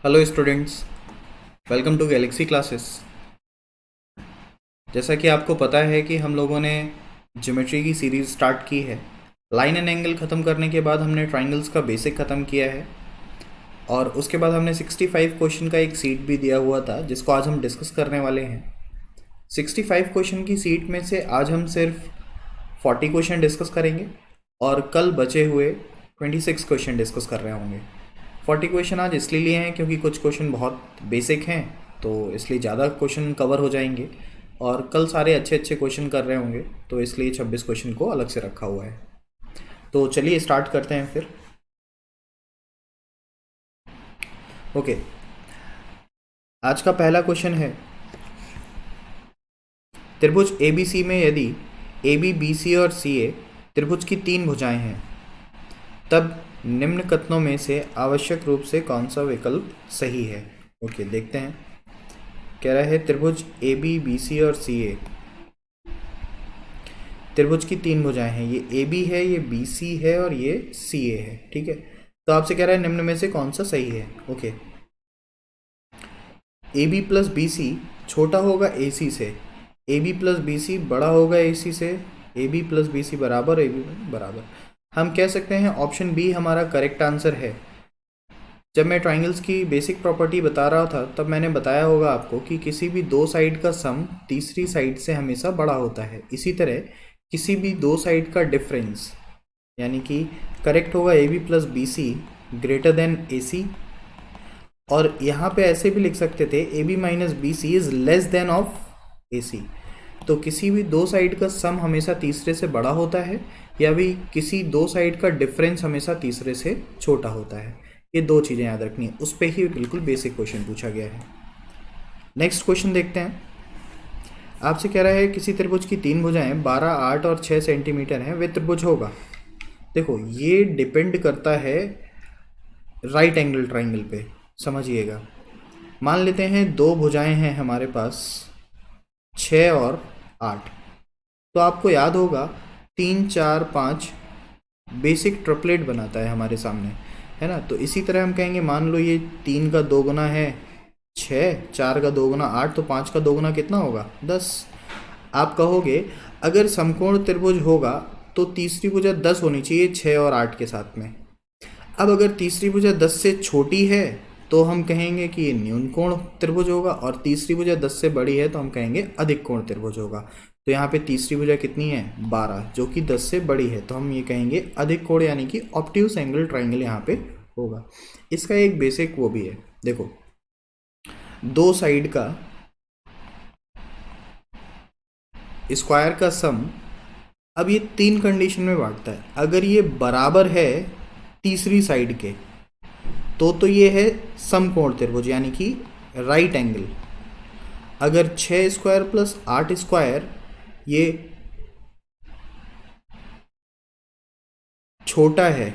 Hello students, welcome to Galaxy Classes. जैसा कि आपको पता है कि हम लोगों ने ज्योमेट्री की सीरीज़ स्टार्ट की है। लाइन एंड एंगल ख़त्म करने के बाद हमने ट्राइंगल्स का बेसिक ख़त्म किया है और उसके बाद हमने 65 क्वेश्चन का एक सीट भी दिया हुआ था जिसको आज हम डिस्कस करने वाले हैं। 65 क्वेश्चन की सीट में से आज हम सिर्फ 40 क्वेश्चन डिस्कस करेंगे और कल बचे हुए 26 क्वेश्चन डिस्कस कर रहे होंगे। 40 क्वेश्चन आज इसलिए लिए हैं क्योंकि कुछ क्वेश्चन बहुत बेसिक हैं, तो इसलिए ज़्यादा क्वेश्चन कवर हो जाएंगे और कल सारे अच्छे अच्छे क्वेश्चन कर रहे होंगे, तो इसलिए 26 क्वेश्चन को अलग से रखा हुआ है। तो चलिए स्टार्ट करते हैं फिर। ओके, आज का पहला क्वेश्चन है, त्रिभुज ABC में यदि AB, BC और CA त्रिभुज की 3 भुजाएं हैं तब निम्न कथनों में से आवश्यक रूप से कौन सा विकल्प सही है। ओके, देखते हैं। कह रहा है त्रिभुज AB, BC और CA त्रिभुज की 3 भुजाएं हैं। ये AB है, ये BC है और ये CA है। ठीक है, तो आपसे कह रहा है निम्न में से कौन सा सही है। ओके, AB प्लस BC छोटा होगा AC से, AB प्लस BC बड़ा होगा AC से, AB प्लस BC बराबर, AB बराबर। हम कह सकते हैं ऑप्शन बी हमारा करेक्ट आंसर है। जब मैं ट्राइंगल्स की बेसिक प्रॉपर्टी बता रहा था तब मैंने बताया होगा आपको कि किसी भी दो साइड का सम तीसरी साइड से हमेशा बड़ा होता है। इसी तरह किसी भी दो साइड का डिफरेंस, यानी कि करेक्ट होगा AB plus BC greater than AC, और यहाँ पे ऐसे भी लिख सकते थे AB minus BC is less than of AC। तो किसी भी दो साइड का सम हमेशा तीसरे से बड़ा होता है या भी किसी दो साइड का डिफरेंस हमेशा तीसरे से छोटा होता है। ये दो चीज़ें याद रखनी है, उस पर ही बिल्कुल बेसिक क्वेश्चन पूछा गया है। नेक्स्ट क्वेश्चन देखते हैं। आपसे कह रहा है किसी त्रिभुज की 3 भुजाएं 12, 8 और 6 सेंटीमीटर हैं, वे त्रिभुज होगा। देखो, ये डिपेंड करता है राइट एंगल ट्राइंगल पे, समझिएगा। मान लेते हैं दो भुजाएं हैं हमारे पास 6 और 8, तो आपको याद होगा 3, 4, 5 बेसिक ट्रिपलेट बनाता है हमारे सामने, है ना। तो इसी तरह हम कहेंगे मान लो ये 3 का 2 गुना है 6, 4 का 2 गुना 8, तो 5 का 2 गुना कितना होगा 10। आप कहोगे अगर समकोण त्रिभुज होगा तो तीसरी भुजा 10 होनी चाहिए 6 और 8 के साथ में। अब अगर तीसरी भुजा 10 से छोटी है तो हम कहेंगे कि ये न्यून कोण त्रिभुज होगा, और तीसरी भुजा 10 से बड़ी है तो हम कहेंगे अधिक कोण त्रिभुज होगा। तो यहाँ पे तीसरी भुजा कितनी है 12, जो कि 10 से बड़ी है, तो हम ये कहेंगे अधिक कोण, यानी कि ऑब्ट्यूज एंगल ट्राइंगल यहाँ पे होगा। इसका एक बेसिक वो भी है, देखो दो साइड का स्क्वायर का सम, अब ये 3 कंडीशन में बांटता है। अगर ये बराबर है तीसरी साइड के तो ये है समकोण त्रिभुज, यानी कि राइट एंगल। अगर 6 स्क्वायर प्लस 8 स्क्वायर ये छोटा है,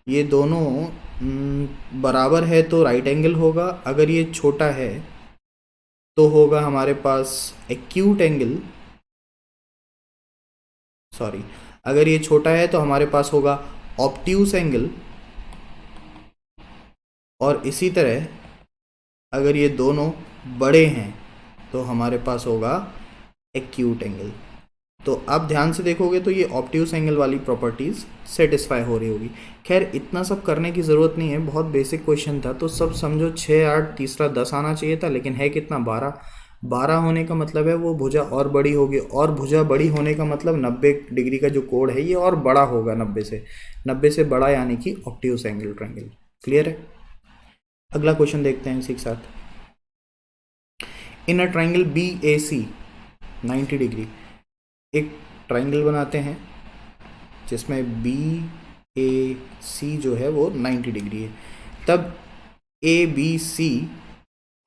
ये दोनों बराबर है तो राइट एंगल होगा। अगर ये छोटा है तो होगा हमारे पास एक्यूट एंगल, सॉरी, अगर ये छोटा है तो हमारे पास होगा ऑब्ट्यूस एंगल, और इसी तरह अगर ये दोनों बड़े हैं तो हमारे पास होगा एक्यूट एंगल। तो आप ध्यान से देखोगे तो ये ऑब्ट्यूस एंगल वाली प्रॉपर्टीज़ सेटिस्फाई हो रही होगी। खैर, इतना सब करने की ज़रूरत नहीं है, बहुत बेसिक क्वेश्चन था, तो सब समझो 6, 8, तीसरा 10 आना चाहिए था, लेकिन है कितना 12। 12 होने का मतलब है वो भुजा और बड़ी होगी, और भुजा बड़ी होने का मतलब 90 डिग्री का जो कोण है ये और बड़ा होगा 90 से बड़ा, यानी कि ऑब्ट्यूस एंगल ट्रायंगल। क्लियर है। अगला क्वेश्चन देखते हैं इसी के साथ। इन अ ट्राइंगल BAC 90 डिग्री, एक ट्राइंगल बनाते हैं जिसमें BAC जो है वो 90 डिग्री है, तब ABC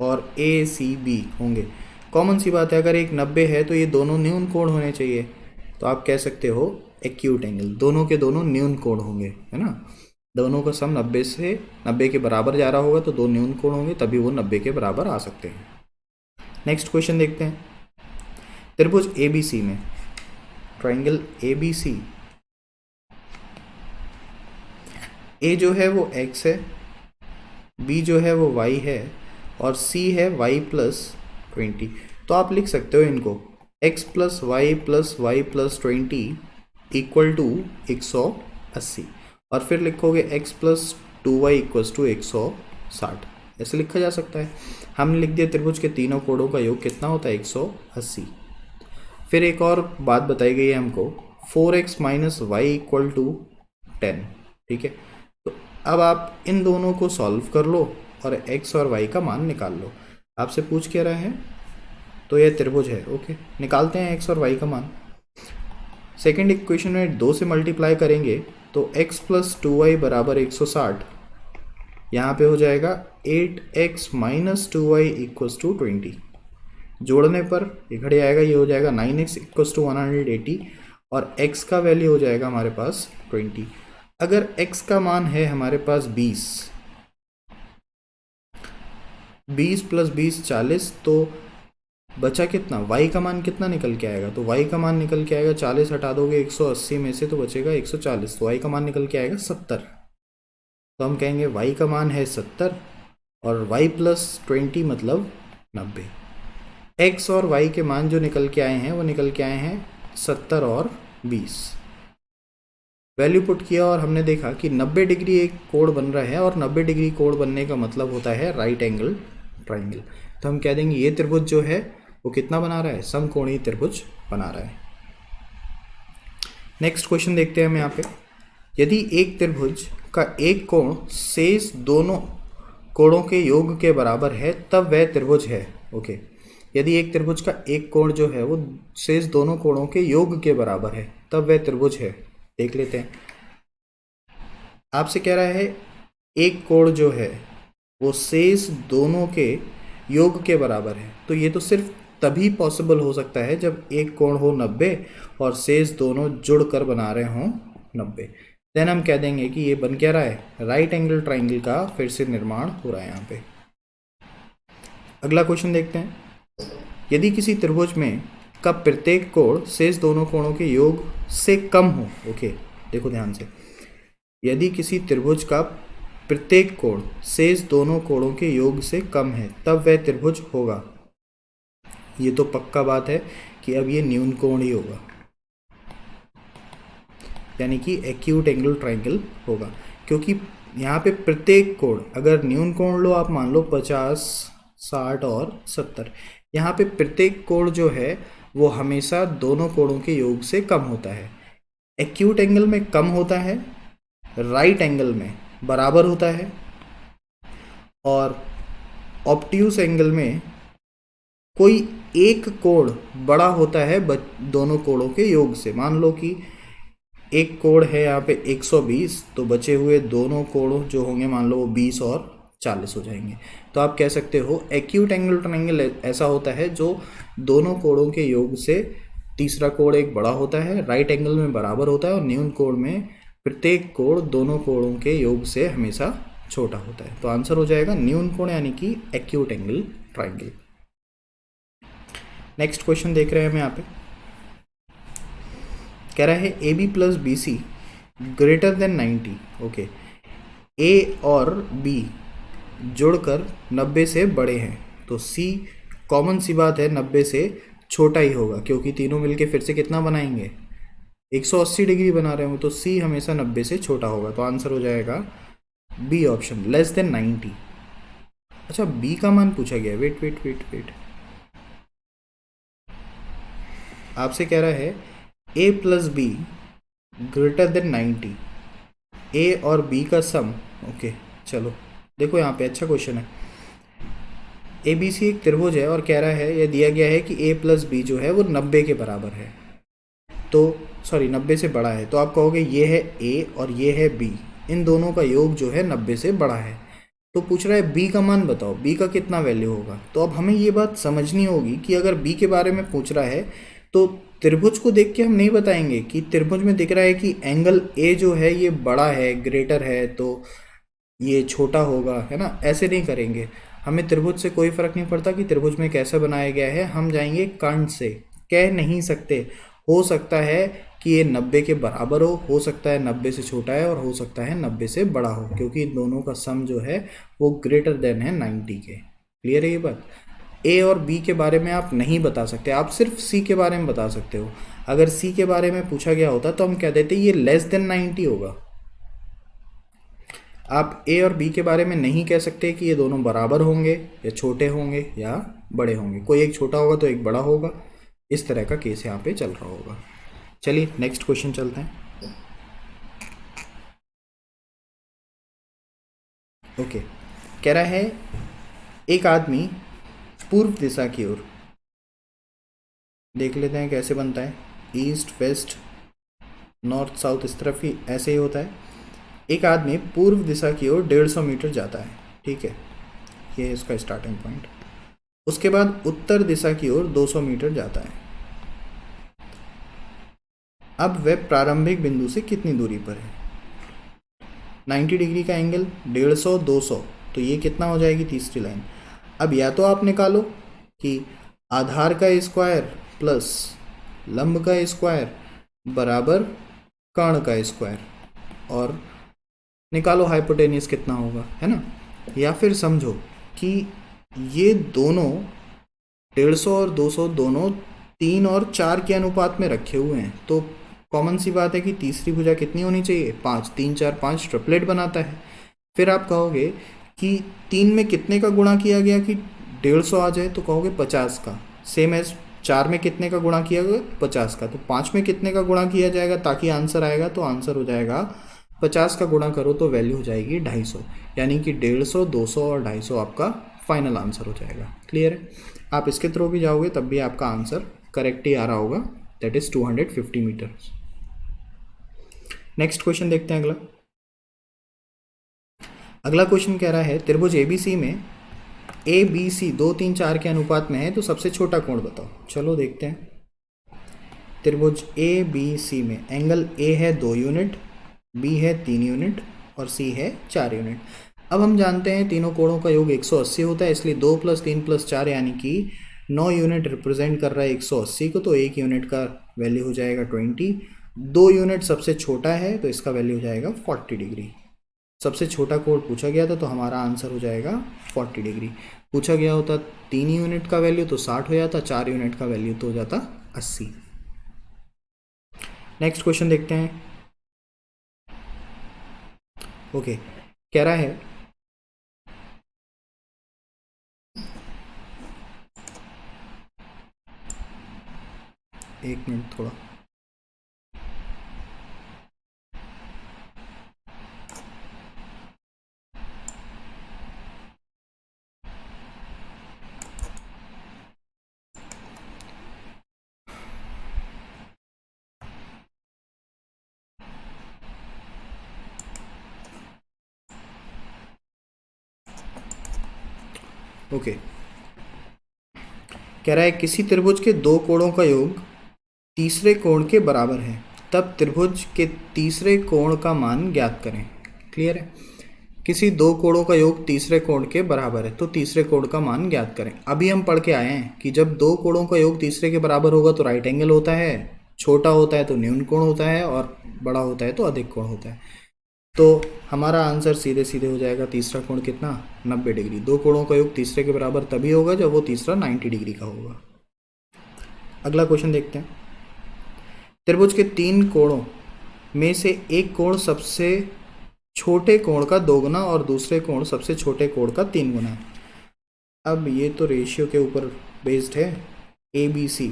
और ACB होंगे। कॉमन सी बात है, अगर एक 90 है तो ये दोनों न्यून कोण होने चाहिए, तो आप कह सकते हो एक्यूट एंगल, दोनों के दोनों न्यून कोण होंगे, है ना। दोनों का सम 90 से 90 के बराबर जा रहा होगा तो दो न्यून कोण होंगे, तभी वो 90 के बराबर आ सकते हैं। नेक्स्ट क्वेश्चन देखते हैं। त्रिभुज ABC में ट्राइंगल ABC, A जो है वो x है, b जो है वो y है और c है y प्लस 20। तो आप लिख सकते हो इनको x plus y plus 20 equal to 180 और फिर लिखोगे x plus 2y equals to 160। ऐसे लिखा जा सकता है। हमने लिख दिया त्रिभुज के तीनों कोणों का योग कितना होता है 180। फिर एक और बात बताई गई है हमको 4x minus Y equal to 10। ठीक है, तो अब आप इन दोनों को सॉल्व कर लो और x और y का मान निकाल लो। आपसे पूछ क्या रहा है, तो यह त्रिभुज है। ओके, निकालते हैं x और y का मान। सेकेंड इक्वेशन में 2 से मल्टीप्लाई करेंगे तो x प्लस 2y बराबर 160। यहाँ पे हो जाएगा 8x minus 2y equals to 20। जोड़ने पर इकड़े आएगा, ये हो जाएगा 9x इक्वल्स टू 180 और x का वैल्यू हो जाएगा हमारे पास 20। अगर x का मान है हमारे पास 20 प्लस 20 40, तो बचा कितना, y का मान कितना निकल के आएगा, तो y का मान निकल के आएगा 40 हटा दोगे 180 में से तो बचेगा 140, तो y का मान निकल के आएगा 70। तो हम कहेंगे y का मान है 70 और y प्लस 20 मतलब 90। x और y के मान जो निकल के आए हैं वो निकल के आए हैं 70 और 20। वैल्यू पुट किया और हमने देखा कि 90 डिग्री एक कोण बन रहा है और 90 डिग्री कोण बनने का मतलब होता है राइट एंगल ट्राइंगल। तो हम कह देंगे ये त्रिभुज जो है वो कितना बना रहा है, समकोणीय त्रिभुज बना रहा है। नेक्स्ट क्वेश्चन देखते हैं हम यहाँ पे। यदि एक त्रिभुज का एक कोण शेष दोनों कोणों के योग के बराबर है तब वह त्रिभुज है। ओके, यदि एक त्रिभुज का एक कोण जो है वो शेष दोनों कोणों के योग के बराबर है तब वह त्रिभुज है। देख लेते हैं। आपसे कह रहा है एक कोण जो है वो शेष दोनों के योग के बराबर है, तो ये तो सिर्फ तभी पॉसिबल हो सकता है जब एक कोण हो 90 और शेष दोनों जुड़कर बना रहे हों 90। देन हम कह देंगे कि ये बन क्या रहा है, राइट एंगल ट्राइंगल का फिर से निर्माण हो रहा है यहाँ पे। अगला क्वेश्चन देखते हैं। यदि किसी त्रिभुज में का प्रत्येक कोण शेष दोनों कोणों के योग से कम हो। ओके, देखो ध्यान से, यदि किसी त्रिभुज का प्रत्येक कोण शेष दोनों कोणों के योग से कम है तब वह त्रिभुज होगा। ये तो पक्का बात है कि अब ये न्यून कोण ही होगा, यानी कि एक्यूट एंगल ट्राइंगल होगा, क्योंकि यहाँ पे प्रत्येक कोण, अगर न्यून कोण लो आप मान लो 50, 60 और 70, यहाँ पे प्रत्येक कोण जो है वो हमेशा दोनों कोणों के योग से कम होता है। एक्यूट एंगल में कम होता है, राइट एंगल में बराबर होता है और ऑब्ट्यूस एंगल में कोई एक कोण बड़ा होता है दोनों कोणों के योग से। मान लो कि एक कोण है यहाँ पे 120, तो बचे हुए दोनों कोण जो होंगे मान लो वो 20 और 40 हो जाएंगे। तो आप कह सकते हो एक्यूट एंगल ट्रायंगल ऐसा होता है जो दोनों कोणों के योग से तीसरा कोण एक बड़ा होता है, राइट एंगल में बराबर होता है और न्यून कोण में प्रत्येक कोण दोनों कोणों के योग से हमेशा छोटा होता है। तो आंसर हो जाएगा न्यून कोण यानी कि acute angle triangle. Next question देख रहे हैं हम यहाँ पे। कह रहा है A B plus B C greater than 90। Okay, A और बी जुड़कर 90 से बड़े हैं, तो सी कॉमन सी बात है 90 से छोटा ही होगा, क्योंकि तीनों मिलके फिर से कितना बनाएंगे 180 डिग्री बना रहे हो, तो सी हमेशा 90 से छोटा होगा। तो आंसर हो जाएगा बी ऑप्शन, लेस देन 90। अच्छा, बी का मान पूछा गया। वेट वेट वेट वेट, आपसे कह रहा है ए प्लस बी ग्रेटर देन 90, ए और बी का सम। ओके चलो देखो यहाँ पे अच्छा क्वेश्चन है। ए बी सी एक त्रिभुज है और कह रहा है, यह दिया गया है कि ए प्लस बी जो है वो 90 के बराबर है, तो सॉरी 90 से बड़ा है। तो आप कहोगे ये है ए और ये है बी, इन दोनों का योग जो है 90 से बड़ा है। तो पूछ रहा है बी का मान बताओ, बी का कितना वैल्यू होगा। तो अब हमें ये बात समझनी होगी कि अगर बी के बारे में पूछ रहा है तो त्रिभुज को देख के हम नहीं बताएंगे कि त्रिभुज में दिख रहा है कि एंगल ए जो है ये बड़ा है, ग्रेटर है, तो ये छोटा होगा, है ना। ऐसे नहीं करेंगे, हमें त्रिभुज से कोई फर्क नहीं पड़ता कि त्रिभुज में कैसे बनाया गया है। हम जाएंगे कांड से, कह नहीं सकते, हो सकता है कि ये 90 के बराबर हो सकता है 90 से छोटा है और हो सकता है 90 से बड़ा हो, क्योंकि इन दोनों का सम जो है वो ग्रेटर देन है 90 के। क्लियर है ये बात? ए और बी के बारे में आप नहीं बता सकते, आप सिर्फ सी के बारे में बता सकते हो। अगर सी के बारे में पूछा गया होता तो हम कह देते ये लेस देन 90 होगा। आप ए और बी के बारे में नहीं कह सकते कि ये दोनों बराबर होंगे या छोटे होंगे या बड़े होंगे, कोई एक छोटा होगा तो एक बड़ा होगा। इस तरह का केस यहाँ पे चल रहा होगा। चलिए नेक्स्ट क्वेश्चन चलते हैं। ओके, कह रहा है एक आदमी पूर्व दिशा की ओर, देख लेते हैं कैसे बनता है, ईस्ट वेस्ट नॉर्थ साउथ इस तरफ ही ऐसे ही होता है। एक आदमी पूर्व दिशा की ओर 150 मीटर जाता है, ठीक है, ये है इसका स्टार्टिंग पॉइंट। उसके बाद उत्तर दिशा की ओर 200 मीटर जाता है। अब वह प्रारंभिक बिंदु से कितनी दूरी पर है? 90 डिग्री का एंगल, 150 200, तो ये कितना हो जाएगी तीसरी लाइन। अब या तो आप निकालो कि आधार का स्क्वायर प्लस लंब का स्क्वायर बराबर कर्ण का स्क्वायर, और निकालो हाइपोटेनियस कितना होगा, है ना। या फिर समझो कि ये दोनों 150 और 200 दोनों 3 और 4 के अनुपात में रखे हुए हैं, तो कॉमन सी बात है कि तीसरी भुजा कितनी होनी चाहिए, 5, 3 4 5 ट्रिपलेट बनाता है। फिर आप कहोगे कि 3 में कितने का गुणा किया गया कि 150 आ जाए, तो कहोगे 50 का। सेम एज 4 में कितने का गुणा किया गया, 50 का। तो 5 में कितने का गुणा किया जाएगा ताकि आंसर आएगा, तो आंसर हो जाएगा 50 का गुणा करो तो वैल्यू हो जाएगी 250, यानी कि 150 200 और 250 आपका फाइनल आंसर हो जाएगा। क्लियर है? आप इसके थ्रू भी जाओगे तब भी आपका आंसर करेक्ट ही आ रहा होगा, that is 250 metre. Next question देखते हैं। अगला क्वेश्चन कह रहा है त्रिभुज एबीसी में ए बी सी 2 3 4 के अनुपात में है, तो सबसे छोटा कोण बताओ। चलो देखते हैं। त्रिभुज ए बी सी में एंगल ए है 2 यूनिट, बी है 3 यूनिट और सी है 4 यूनिट। अब हम जानते हैं तीनों कोणों का योग 180 होता है, इसलिए 2 + 3 + 4 यानी कि 9 यूनिट रिप्रेजेंट कर रहा है 180 को, तो 1 यूनिट का वैल्यू हो जाएगा 20। 2 यूनिट सबसे छोटा है तो इसका वैल्यू हो जाएगा 40 डिग्री। सबसे छोटा कोण पूछा गया था तो हमारा आंसर हो जाएगा 40 डिग्री। पूछा गया होता 3 यूनिट का वैल्यू तो 60 हो जाता, 4 यूनिट का वैल्यू तो हो जाता 80। नेक्स्ट क्वेश्चन देखते हैं। ओके, कह रहा है एक मिनट थोड़ा, ओके। कह रहा है किसी त्रिभुज के 2 कोणों का योग तीसरे कोण के बराबर है, तब त्रिभुज के तीसरे कोण का मान ज्ञात करें। क्लियर है? किसी 2 कोणों का योग तीसरे कोण के बराबर है तो तीसरे कोण का मान ज्ञात करें। अभी हम पढ़ के आए हैं कि जब 2 कोणों का योग तीसरे के बराबर होगा तो राइट एंगल होता है, छोटा होता है तो न्यून कोण होता है और बड़ा होता है तो अधिक कोण होता है। तो हमारा आंसर सीधे सीधे हो जाएगा तीसरा कोण कितना, 90 डिग्री। 2 कोणों का योग तीसरे के बराबर तभी होगा जब वो तीसरा 90 डिग्री का होगा। अगला क्वेश्चन देखते हैं। त्रिभुज के 3 कोणों में से एक कोण सबसे छोटे कोण का 2 गुना और दूसरे कोण सबसे छोटे कोण का 3 गुना है। अब ये तो रेशियो के ऊपर बेस्ड है। ए बी सी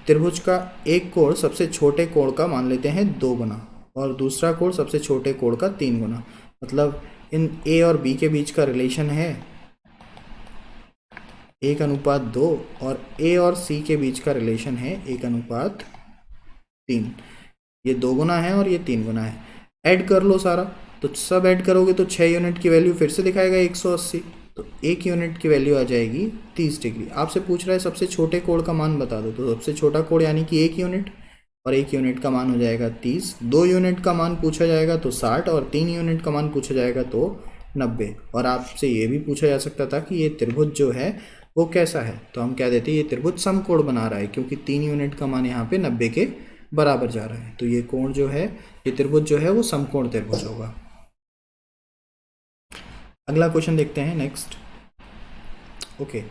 त्रिभुज का एक कोण सबसे छोटे कोण का मान लेते हैं 2 गुना और दूसरा कोण सबसे छोटे कोण का 3 गुना। मतलब इन ए और बी के बीच का रिलेशन है 1:2 और ए और सी के बीच का रिलेशन है 1:3। ये 2 गुना है और ये 3 गुना है। ऐड कर लो सारा, तो सब ऐड करोगे तो 6 यूनिट की वैल्यू फिर से दिखाएगा 180, तो 1 यूनिट की वैल्यू आ जाएगी 30 डिग्री। आपसे पूछ रहा है सबसे छोटे कोण का मान बता दो, तो सबसे छोटा कोण यानी कि 1 यूनिट, और 1 यूनिट का मान हो जाएगा 30। 2 यूनिट का मान पूछा जाएगा तो 60 और 3 यूनिट का मान पूछा जाएगा तो 90। और आपसे ये भी पूछा जा सकता था कि ये त्रिभुज जो है वो कैसा है, तो हम क्या देते हैं ये त्रिभुज समकोण बना रहा है, क्योंकि 3 यूनिट का मान यहाँ पे 90 के बराबर जा रहा है, तो ये कोण जो है, ये त्रिभुज जो है वो समकोण त्रिभुज होगा। अगला क्वेश्चन देखते हैं नेक्स्ट। ओके,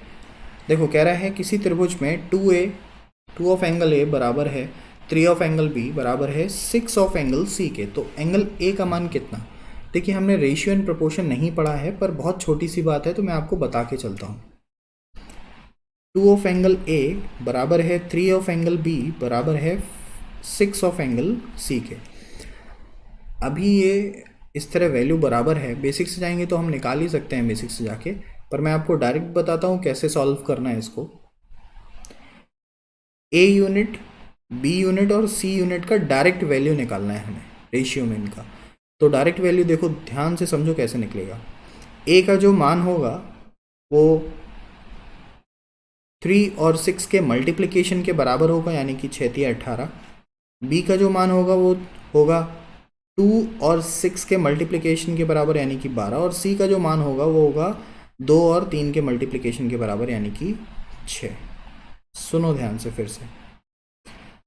देखो कह रहा है किसी त्रिभुज में 2 ऑफ एंगल ए बराबर है 3 ऑफ एंगल बी बराबर है 6 ऑफ एंगल सी के, तो एंगल ए का मान कितना। देखिए हमने रेशियो एंड प्रोपोर्शन नहीं पढ़ा है, पर बहुत छोटी सी बात है तो मैं आपको बता के चलता हूँ। 2 ऑफ एंगल ए बराबर है 3 ऑफ एंगल बी बराबर है 6 ऑफ एंगल सी के। अभी ये इस तरह वैल्यू बराबर है, बेसिक से जाएंगे तो हम निकाल ही सकते हैं बेसिक से जाके, पर मैं आपको डायरेक्ट बताता हूँ कैसे सॉल्व करना है इसको। ए यूनिट, बी यूनिट और सी यूनिट का डायरेक्ट वैल्यू निकालना है हमें रेशियो में इनका। तो डायरेक्ट वैल्यू देखो ध्यान से समझो कैसे निकलेगा। ए का जो मान होगा वो 3 और 6 के मल्टीप्लिकेशन के बराबर होगा, यानी कि 6 3 18। बी का जो मान होगा वो होगा 2 और 6 के मल्टीप्लिकेशन के बराबर यानी कि 12, और सी का जो मान होगा वो होगा 2 और 3 के मल्टीप्लिकेशन के बराबर यानी कि 6। सुनो ध्यान से फिर से,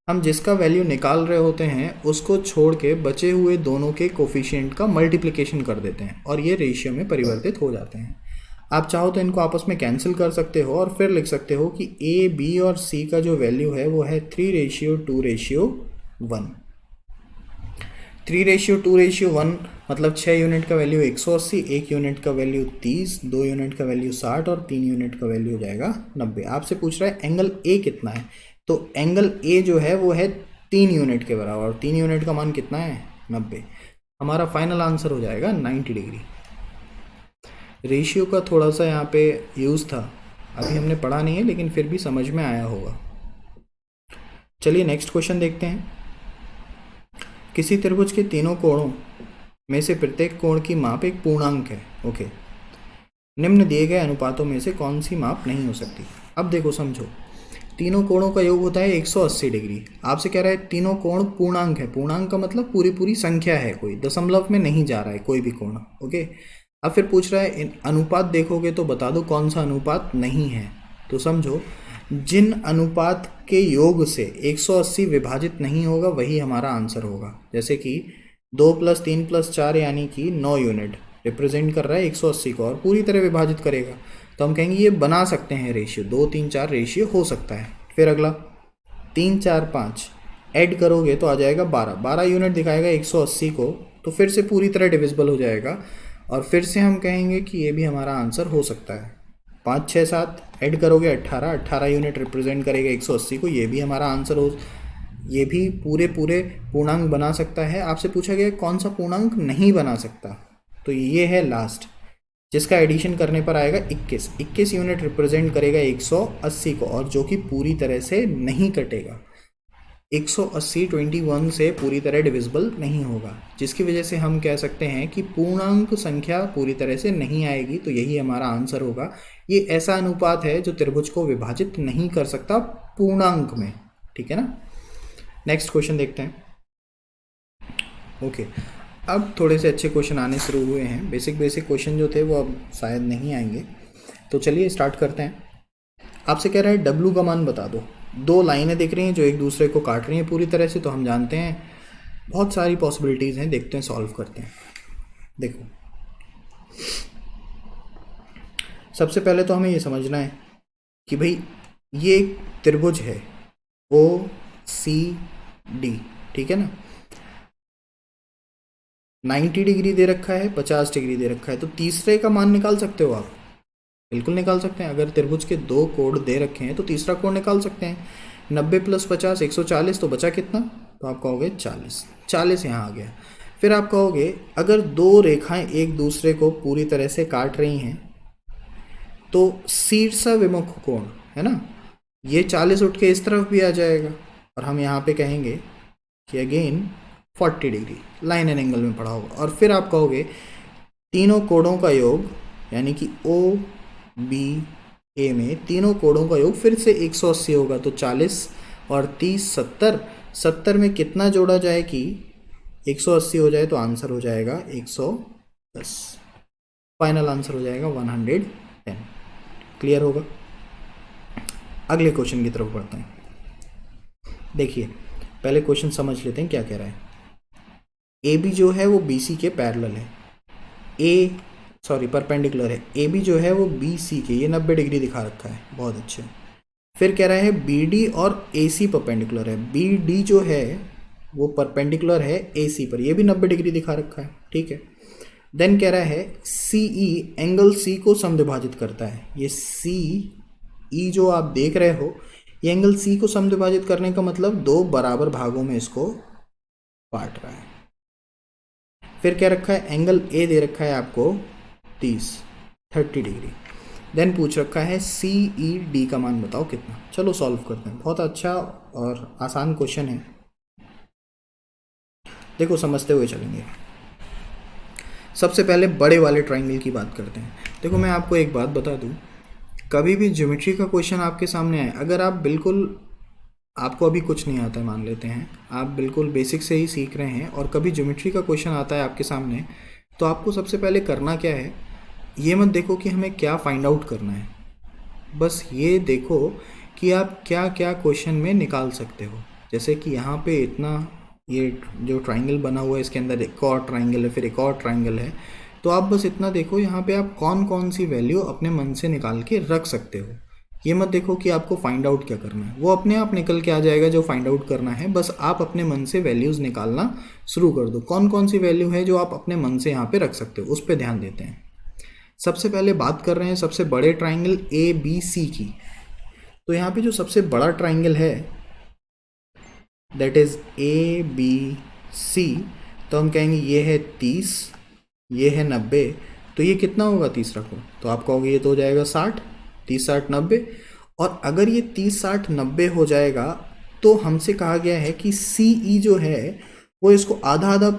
हम जिसका वैल्यू निकाल रहे होते हैं उसको छोड़ के बचे हुए दोनों के कोफिशिएंट का मल्टीप्लिकेशन कर देते हैं और ये रेशियो में परिवर्तित हो जाते हैं। आप चाहो तो इनको आपस में कैंसिल कर सकते हो और फिर लिख सकते हो कि ए, बी और सी का जो वैल्यू है वो है 3:2:1। 3:2:1 मतलब 6 यूनिट का वैल्यू 180, 1 यूनिट का वैल्यू 30, 2 यूनिट का वैल्यू 60 और 3 यूनिट का वैल्यू हो जाएगा 90। आपसे पूछ रहा है एंगल ए कितना है, तो एंगल ए जो है वो है 3 यूनिट के बराबर, और 3 यूनिट का मान कितना है 90। हमारा फाइनल आंसर हो जाएगा 90 डिग्री। रेशियो का थोड़ा सा यहाँ पे यूज़ था, अभी हमने पढ़ा नहीं है लेकिन फिर भी समझ में आया होगा। चलिए नेक्स्ट क्वेश्चन देखते हैं। किसी त्रिभुज के तीनों कोणों में से प्रत्येक कोण की माप एक पूर्णांक है। ओके, निम्न दिए गए अनुपातों में से कौन सी माप नहीं हो सकती। अब देखो समझो, तीनों कोणों का योग होता है 180 डिग्री। आपसे कह रहा है तीनों कोण पूर्णांक है, पूर्णांक का मतलब पूरी पूरी संख्या है, कोई दशमलव में नहीं जा रहा है कोई भी कोण। ओके, अब फिर पूछ रहा है अनुपात देखोगे तो बता दो कौन सा अनुपात नहीं है। तो समझो जिन अनुपात के योग से 180 विभाजित नहीं होगा वही हमारा आंसर होगा। जैसे कि 2 + 3 + 4 यानी कि 9 यूनिट रिप्रेजेंट कर रहा है 180 को और पूरी तरह विभाजित करेगा, तो हम कहेंगे ये बना सकते हैं रेशियो, 2 3 4 रेशियो हो सकता है। फिर अगला 3 4 5 ऐड करोगे तो आ जाएगा 12 यूनिट दिखाएगा 180 को, तो फिर से पूरी तरह डिविजिबल हो जाएगा और फिर से हम कहेंगे कि ये भी हमारा आंसर हो सकता है। 5 6 7 ऐड करोगे 18 यूनिट रिप्रेजेंट करेगा 180 को, ये भी हमारा आंसर हो, ये भी पूरे पूर्णांक बना सकता है। आपसे पूछा गया कौन सा पूर्णांक नहीं बना सकता, तो ये है लास्ट जिसका एडिशन करने पर आएगा 21 यूनिट रिप्रेजेंट करेगा 180 को और जो कि पूरी तरह से नहीं कटेगा। 180 21 से पूरी तरह डिविजिबल नहीं होगा, जिसकी वजह से हम कह सकते हैं कि पूर्णांक संख्या पूरी तरह से नहीं आएगी, तो यही हमारा आंसर होगा। ये ऐसा अनुपात है जो त्रिभुज को विभाजित नहीं कर सकता पूर्णांक में, ठीक है ना। नेक्स्ट क्वेश्चन देखते हैं। ओके, अब थोड़े से अच्छे क्वेश्चन आने शुरू हुए हैं, बेसिक क्वेश्चन जो थे वो अब शायद नहीं आएंगे, तो चलिए स्टार्ट करते हैं। आपसे कह रहा है W का मान बता दो। 2 लाइनें दिख रही हैं जो एक दूसरे को काट रही हैं पूरी तरह से, तो हम जानते हैं बहुत सारी पॉसिबिलिटीज़ हैं, देखते हैं सॉल्व करते हैं। देखो सबसे पहले तो हमें ये समझना है कि भाई ये एक त्रिभुज है OCD, ठीक है ना। 90 डिग्री दे रखा है, 50 डिग्री दे रखा है, तो तीसरे का मान निकाल सकते हो आप, बिल्कुल निकाल सकते हैं। अगर त्रिभुज के 2 कोण दे रखे हैं तो तीसरा कोण निकाल सकते हैं। 90 + 50 140, तो बचा कितना, तो आप कहोगे 40 यहाँ आ गया। फिर आप कहोगे अगर 2 रेखाएं एक दूसरे को पूरी तरह से काट रही हैं तो शीर्षाभिमुख कोण है ना, ये 40 उठ के इस तरफ भी आ जाएगा और हम यहाँ पे कहेंगे कि again 40 degree, line and angle में पढ़ा होगा। और फिर आप कहोगे तीनों कोणों का योग यानी कि OBA में तीनों कोणों का योग फिर से 180 होगा, तो 40 और 30 70 में कितना जोड़ा जाए कि 180 हो जाए, तो आंसर हो जाएगा 110। फाइनल आंसर हो जाएगा 110। क्लियर होगा। अगले क्वेश्चन की तरफ बढ़ते हैं। देखिए पहले क्वेश्चन समझ लेते हैं क्या कह रहा है। ए बी जो है वो बी सी के पैरेलल है, परपेंडिकुलर है। ए बी जो है वो बी सी के, ये 90 डिग्री दिखा रखा है, बहुत अच्छे। फिर कह रहा है बी डी और ए सी परपेंडिकुलर है, बी डी जो है वो परपेंडिकुलर है ए सी पर, ये भी 90 डिग्री दिखा रखा है, ठीक है। देन कह रहा है सी ई एंगल सी को समद्विभाजित करता है। ये सी ई जो आप देख रहे हो, ये एंगल सी को समद्विभाजित करने का मतलब 2 बराबर भागों में इसको बांट रहा है। फिर क्या रखा है, एंगल ए दे रखा है आपको 30 डिग्री। देन पूछ रखा है सी ई डी का मान बताओ कितना। चलो सॉल्व करते हैं, बहुत अच्छा और आसान क्वेश्चन है, देखो समझते हुए चलेंगे। सबसे पहले बड़े वाले ट्राइंगल की बात करते हैं। देखो मैं आपको एक बात बता दूं, कभी भी ज्योमेट्री का क्वेश्चन आपके सामने आए, अगर आप बिल्कुल, आपको अभी कुछ नहीं आता है, मान लेते हैं आप बिल्कुल बेसिक से ही सीख रहे हैं, और कभी ज्योमेट्री का क्वेश्चन आता है आपके सामने, तो आपको सबसे पहले करना क्या है, ये मत देखो कि हमें क्या फाइंड आउट करना है, बस ये देखो कि आप क्या क्या क्वेश्चन में निकाल सकते हो। जैसे कि यहाँ पे इतना, ये जो ट्राइंगल बना हुआ है इसके अंदर एक और ट्राइंगल है, फिर एक और ट्राइंगल है, तो आप बस इतना देखो यहाँ पे आप कौन कौन सी वैल्यू अपने मन से निकाल के रख सकते हो। ये मत देखो कि आपको फाइंड आउट क्या करना है, वो अपने आप निकल के आ जाएगा जो फाइंड आउट करना है, बस आप अपने मन से वैल्यूज़ निकालना शुरू कर दो। कौन कौन सी वैल्यू है जो आप अपने मन से यहाँ पे रख सकते हो, उस पर ध्यान देते हैं। सबसे पहले बात कर रहे हैं सबसे बड़े ट्राइंगल ए बी सी की। तो यहाँ पे जो सबसे बड़ा ट्राइंगल है that is A B C, तो हम कहेंगे ये है 30, ये है 90, तो ये कितना होगा 30 रखो, तो आप कहोगे ये तो हो जाएगा 60, 30 60 90। और अगर ये 30 60 90 हो जाएगा तो हमसे कहा गया है कि सी ई जो है वो इसको आधा आधा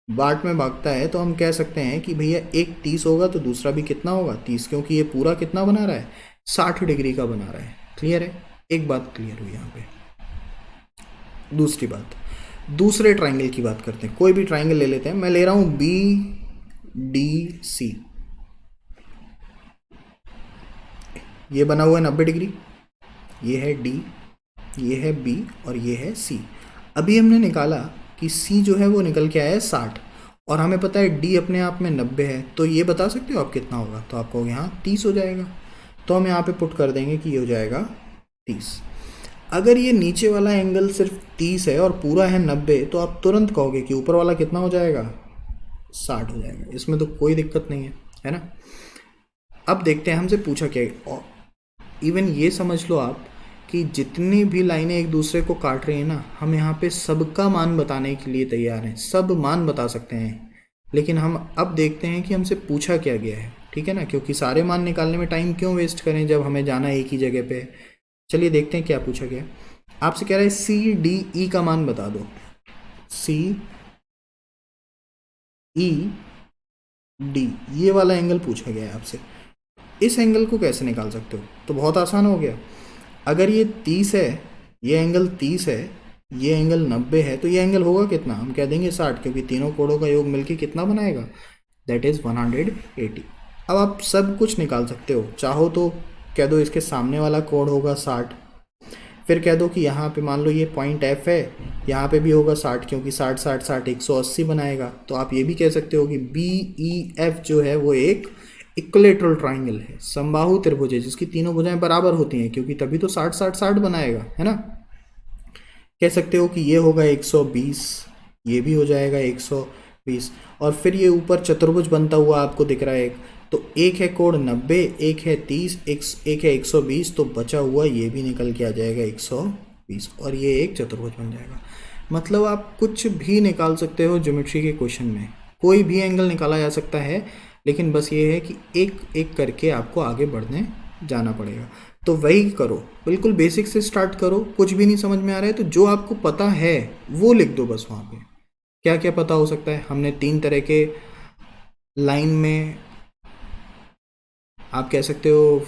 बाट में भागता है, तो हम कह सकते हैं कि भैया एक 30 होगा तो दूसरा भी कितना होगा 30, क्योंकि ये पूरा कितना बना रहा है 60 डिग्री का बना रहा है। क्लियर है, एक बात क्लियर हुई यहाँ पे। दूसरी बात, दूसरे ट्राइंगल की बात करते हैं। कोई भी ट्राइंगल ले लेते हैं, मैं ले रहा हूं बी डी सी, ये बना हुआ है 90 डिग्री, ये है डी, ये है बी और ये है सी। अभी हमने निकाला कि सी जो है वो निकल के आया है 60, और हमें पता है डी अपने आप में 90 है, तो ये बता सकते हो आप कितना होगा, तो आपको यहाँ 30 हो जाएगा, तो हम यहाँ पे पुट कर देंगे कि ये हो जाएगा 30। अगर ये नीचे वाला एंगल सिर्फ 30 है और पूरा है 90, तो आप तुरंत कहोगे कि ऊपर वाला कितना हो जाएगा 60 हो जाएगा, इसमें तो कोई दिक्कत नहीं है ना। अब देखते हैं हमसे पूछा क्या। इवन ये समझ लो आप कि जितनी भी लाइनें एक दूसरे को काट रही हैं ना, हम यहाँ पे सबका मान बताने के लिए तैयार हैं, सब मान बता सकते हैं, लेकिन हम अब देखते हैं कि हमसे पूछा क्या गया है, ठीक है ना, क्योंकि सारे मान निकालने में टाइम क्यों वेस्ट करें जब हमें जाना है एक ही जगह पे। चलिए देखते हैं क्या पूछा गया। आपसे कह रहा है सी डी ई का मान बता दो, सी ई डी, ये वाला एंगल पूछा गया है आपसे। इस एंगल को कैसे निकाल सकते हो, तो बहुत आसान हो गया। अगर ये 30 है, ये एंगल 30 है, ये एंगल 90 है, तो ये एंगल होगा कितना, हम कह देंगे 60, क्योंकि तीनों कोणों का योग मिलके कितना बनाएगा, दैट इज़ 180। अब आप सब कुछ निकाल सकते हो, चाहो तो कह दो इसके सामने वाला कोण होगा 60, फिर कह दो कि यहाँ पे मान लो ये पॉइंट एफ है, यहाँ पे भी होगा 60, क्योंकि 60 60 60 180 बनाएगा। तो आप ये भी कह सकते हो कि बी ई एफ जो है वो एक इक्विलेटरल ट्राइंगल है, समबाहु त्रिभुज है, जिसकी तीनों भुजाएं बराबर होती हैं, क्योंकि तभी तो 60 60 60 बनाएगा, है ना। कह सकते हो कि ये होगा 120, ये भी हो जाएगा 120, और फिर ये ऊपर चतुर्भुज बनता हुआ आपको दिख रहा है एक, तो एक है कोण 90, एक है 30, एक है 120, तो बचा हुआ ये भी निकल के आ जाएगा 120, और ये एक चतुर्भुज बन जाएगा। मतलब आप कुछ भी निकाल सकते हो ज्योमेट्री के क्वेश्चन में, कोई भी एंगल निकाला जा सकता है, लेकिन बस ये है कि एक एक करके आपको आगे बढ़ने जाना पड़ेगा। तो वही करो, बिल्कुल बेसिक से स्टार्ट करो। कुछ भी नहीं समझ में आ रहा है तो जो आपको पता है वो लिख दो बस वहाँ पे। क्या क्या पता हो सकता है, हमने 3 तरह के लाइन में आप कह सकते हो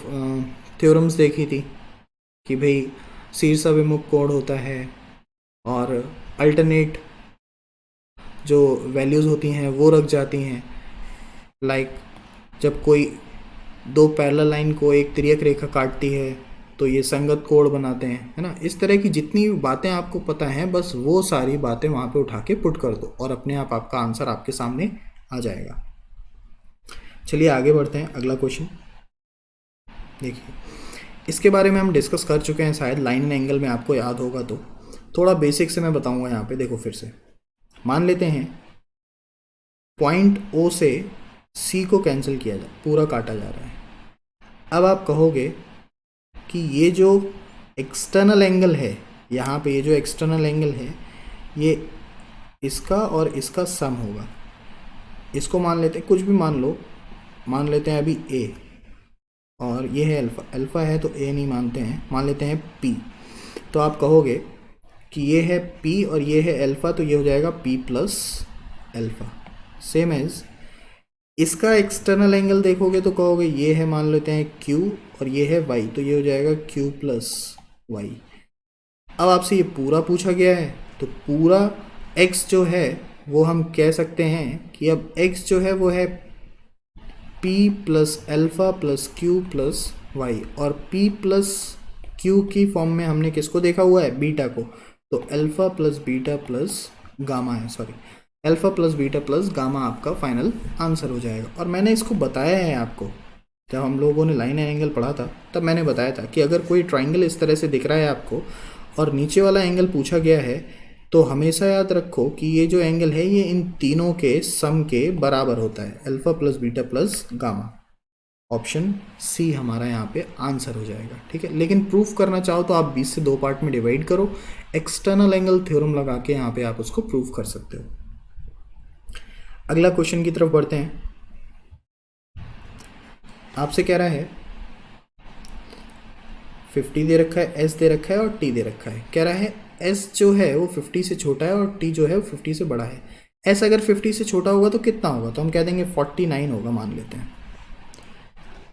थ्योरम्स देखी थी कि भाई शीर्षाभिमुख कोण होता है, और अल्टरनेट जो वैल्यूज़ होती हैं वो रख जाती हैं। लाइक जब कोई 2 पैरेलल लाइन को एक तिर्यक रेखा काटती है तो ये संगत कोण बनाते हैं, है ना। इस तरह की जितनी बातें आपको पता हैं बस वो सारी बातें वहाँ पे उठा के पुट कर दो और अपने आप आपका आंसर आपके सामने आ जाएगा। चलिए आगे बढ़ते हैं। अगला क्वेश्चन देखिए, इसके बारे में हम डिस्कस कर चुके हैं शायद, लाइन एंड एंगल में आपको याद होगा तो थोड़ा बेसिक से मैं बताऊंगा यहाँ पे। देखो फिर से मान लेते हैं पॉइंट O से C को कैंसिल किया जाए, पूरा काटा जा रहा है। अब आप कहोगे कि ये जो एक्सटर्नल एंगल है यहाँ पे, ये जो एक्सटर्नल एंगल है ये इसका और इसका सम होगा। इसको मान लेते हैं, कुछ भी मान लो, मान लेते हैं अभी A, और ये है अल्फ़ा, अल्फ़ा है तो A नहीं मानते हैं, मान लेते हैं P। तो आप कहोगे कि ये है P और ये है अल्फ़ा, तो ये हो जाएगा P plus alpha. Same as इसका एक्सटर्नल एंगल देखोगे तो कहोगे ये है, मान लेते हैं Q और ये है Y, तो ये हो जाएगा Q प्लस Y। अब आपसे ये पूरा पूछा गया है तो पूरा X जो है वो हम कह सकते हैं कि अब X जो है वो है P plus alpha plus Q plus Y, और P प्लस Q की फॉर्म में हमने किसको देखा हुआ है, बीटा को, तो alpha plus beta plus gamma है, sorry alpha plus beta plus gamma आपका फाइनल आंसर हो जाएगा। और मैंने इसको बताया है आपको, जब हम लोगों ने लाइन एंड एंगल पढ़ा था तब मैंने बताया था कि अगर कोई ट्राइंगल इस तरह से दिख रहा है आपको और नीचे वाला एंगल पूछा गया है तो हमेशा याद रखो कि ये जो एंगल है ये इन तीनों के सम के बराबर होता है, alpha plus beta plus gamma. Option C हमारा यहाँ पे आंसर हो जाएगा, ठीक है। लेकिन प्रूफ करना चाहो तो आप 20 से 2 पार्ट में डिवाइड करो, एक्सटर्नल एंगल थ्योरम लगा के यहाँ पे आप उसको प्रूफ कर सकते हो। अगला क्वेश्चन की तरफ बढ़ते हैं। आपसे कह रहा है 50 दे रखा है, S दे रखा है और T दे रखा है। कह रहा है S जो है वो 50 से छोटा है और T जो है वो 50 से बड़ा है। S अगर 50 से छोटा होगा तो कितना होगा, तो हम कह देंगे 49 होगा, मान लेते हैं।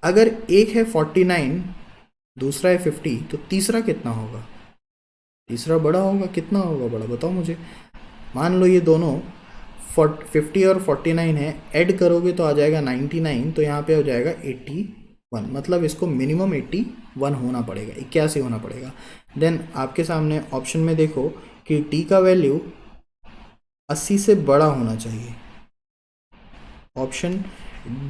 अगर एक है 49, दूसरा है 50, तो तीसरा कितना होगा, तीसरा बड़ा होगा, कितना होगा बड़ा, बताओ मुझे। मान लो ये दोनों 50 और 49 है, ऐड करोगे तो आ जाएगा 99, तो यहाँ पे हो जाएगा 81, मतलब इसको मिनिमम 81 होना पड़ेगा, 81 होना पड़ेगा। देन आपके सामने ऑप्शन में देखो कि T का वैल्यू 80 से बड़ा होना चाहिए। ऑप्शन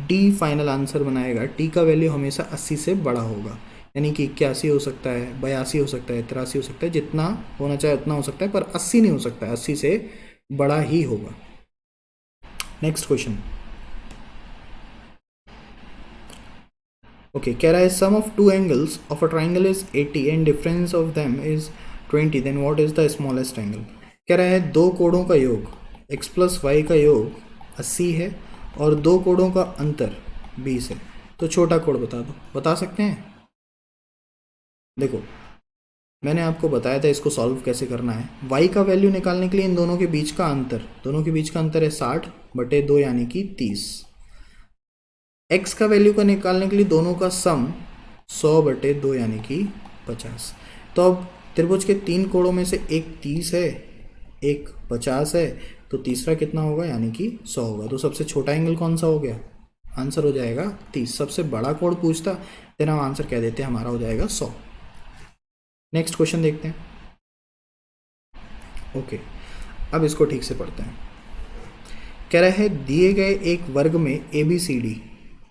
डी फाइनल आंसर बनाएगा, T का वैल्यू हमेशा 80 से बड़ा होगा, यानी कि 81 हो सकता है, 82 हो सकता है, 83 हो सकता है, जितना होना चाहे उतना हो सकता है, पर 80 नहीं हो सकता है, 80 से बड़ा ही होगा। नेक्स्ट क्वेश्चन, ओके, कह रहा है sum of two angles of a triangle is 80 and difference of them is 20, then what is the smallest angle. कह रहा है दो कोणों का योग x प्लस वाई का योग 80 है और दो कोणों का अंतर 20 है, तो छोटा कोण बता दो। बता सकते हैं? देखो मैंने आपको बताया था इसको सॉल्व कैसे करना है। y का वैल्यू निकालने के लिए इन दोनों के बीच का अंतर, दोनों के बीच का अंतर है 60/2 यानी कि 30। x का वैल्यू का निकालने के लिए दोनों का सम 100/2 यानी कि 50। तो अब त्रिभुज के तीन कोणों में से एक 30 है, एक 50 है, तो तीसरा कितना होगा, यानी कि 100 होगा। तो सबसे छोटा एंगल कौन सा हो गया, आंसर हो जाएगा 30। सबसे बड़ा कोण पूछता देन हम आंसर कह देते हैं, हमारा हो जाएगा 100। नेक्स्ट क्वेश्चन देखते हैं। ओके, अब इसको ठीक से पढ़ते हैं। कह रहा है दिए गए एक वर्ग में ABCD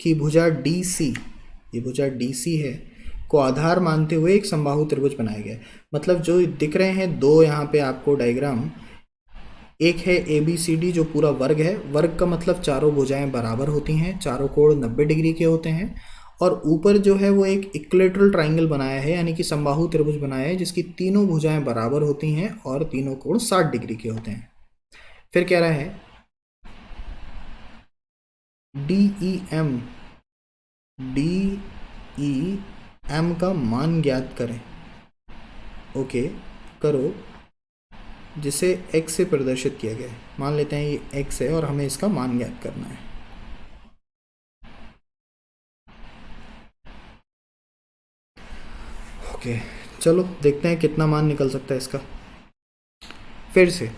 की भुजा DC, ये भुजा DC है, को आधार मानते हुए एक समबाहु त्रिभुज बनाया गया है। मतलब जो दिख रहे हैं दो यहाँ पे आपको डायग्राम, एक है ABCD जो पूरा वर्ग है, वर्ग का मतलब चारों भुजाएं बराबर होती हैं, चारों कोण 90 डिग्री के होते हैं, और ऊपर जो है वो एक इक्विलेटरल ट्राइंगल बनाया है, यानी कि समबाहु त्रिभुज बनाया है जिसकी तीनों भुजाएं बराबर होती हैं और तीनों कोण 60 डिग्री के होते हैं। फिर कह रहा है DEM का मान ज्ञात करें। ओके, करो, जिसे x से प्रदर्शित किया गया है। मान लेते हैं ये x है और हमें इसका मान ज्ञात करना है। ओके, चलो देखते हैं कितना मान निकल सकता है इसका। फिर से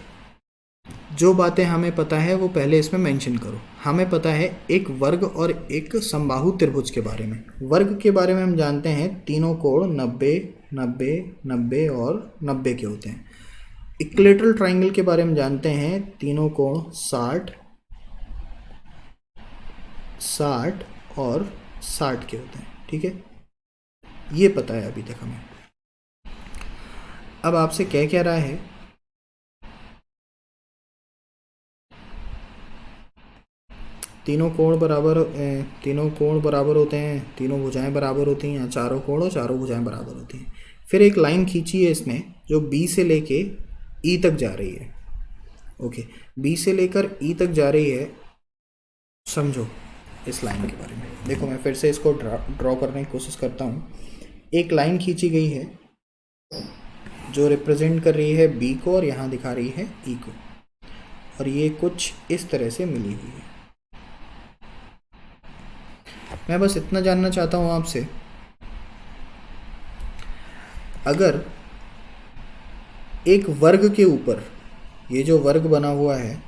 जो बातें हमें पता है वो पहले इसमें मेंशन करो। हमें पता है एक वर्ग और एक समबाहु त्रिभुज के बारे में। वर्ग के बारे में हम जानते हैं तीनों कोण 90, 90, 90 और 90 के होते हैं। इक्विलैटरल ट्रायंगल के बारे में जानते हैं तीनों कोण 60, 60 और 60 के होते हैं। ठीक है, ये पता है अभी तक हमें। अब आपसे क्या रहा है, तीनों कोण बराबर होते हैं, तीनों भुजाएं बराबर होती हैं, चारों कोण और चारों भुजाएं बराबर होती हैं। फिर एक लाइन खींची है इसमें जो बी से लेके ई तक जा रही है। ओके, बी से लेकर ई तक जा रही है। समझो इस लाइन के बारे में। देखो मैं फिर से इसको ड्रॉ करने की कोशिश करता हूँ। एक लाइन खींची गई है जो रिप्रेजेंट कर रही है बी को और यहाँ दिखा रही है ई को, और ये कुछ इस तरह से मिली हुई है। मैं बस इतना जानना चाहता हूँ आपसे, अगर एक वर्ग के ऊपर, ये जो वर्ग बना हुआ है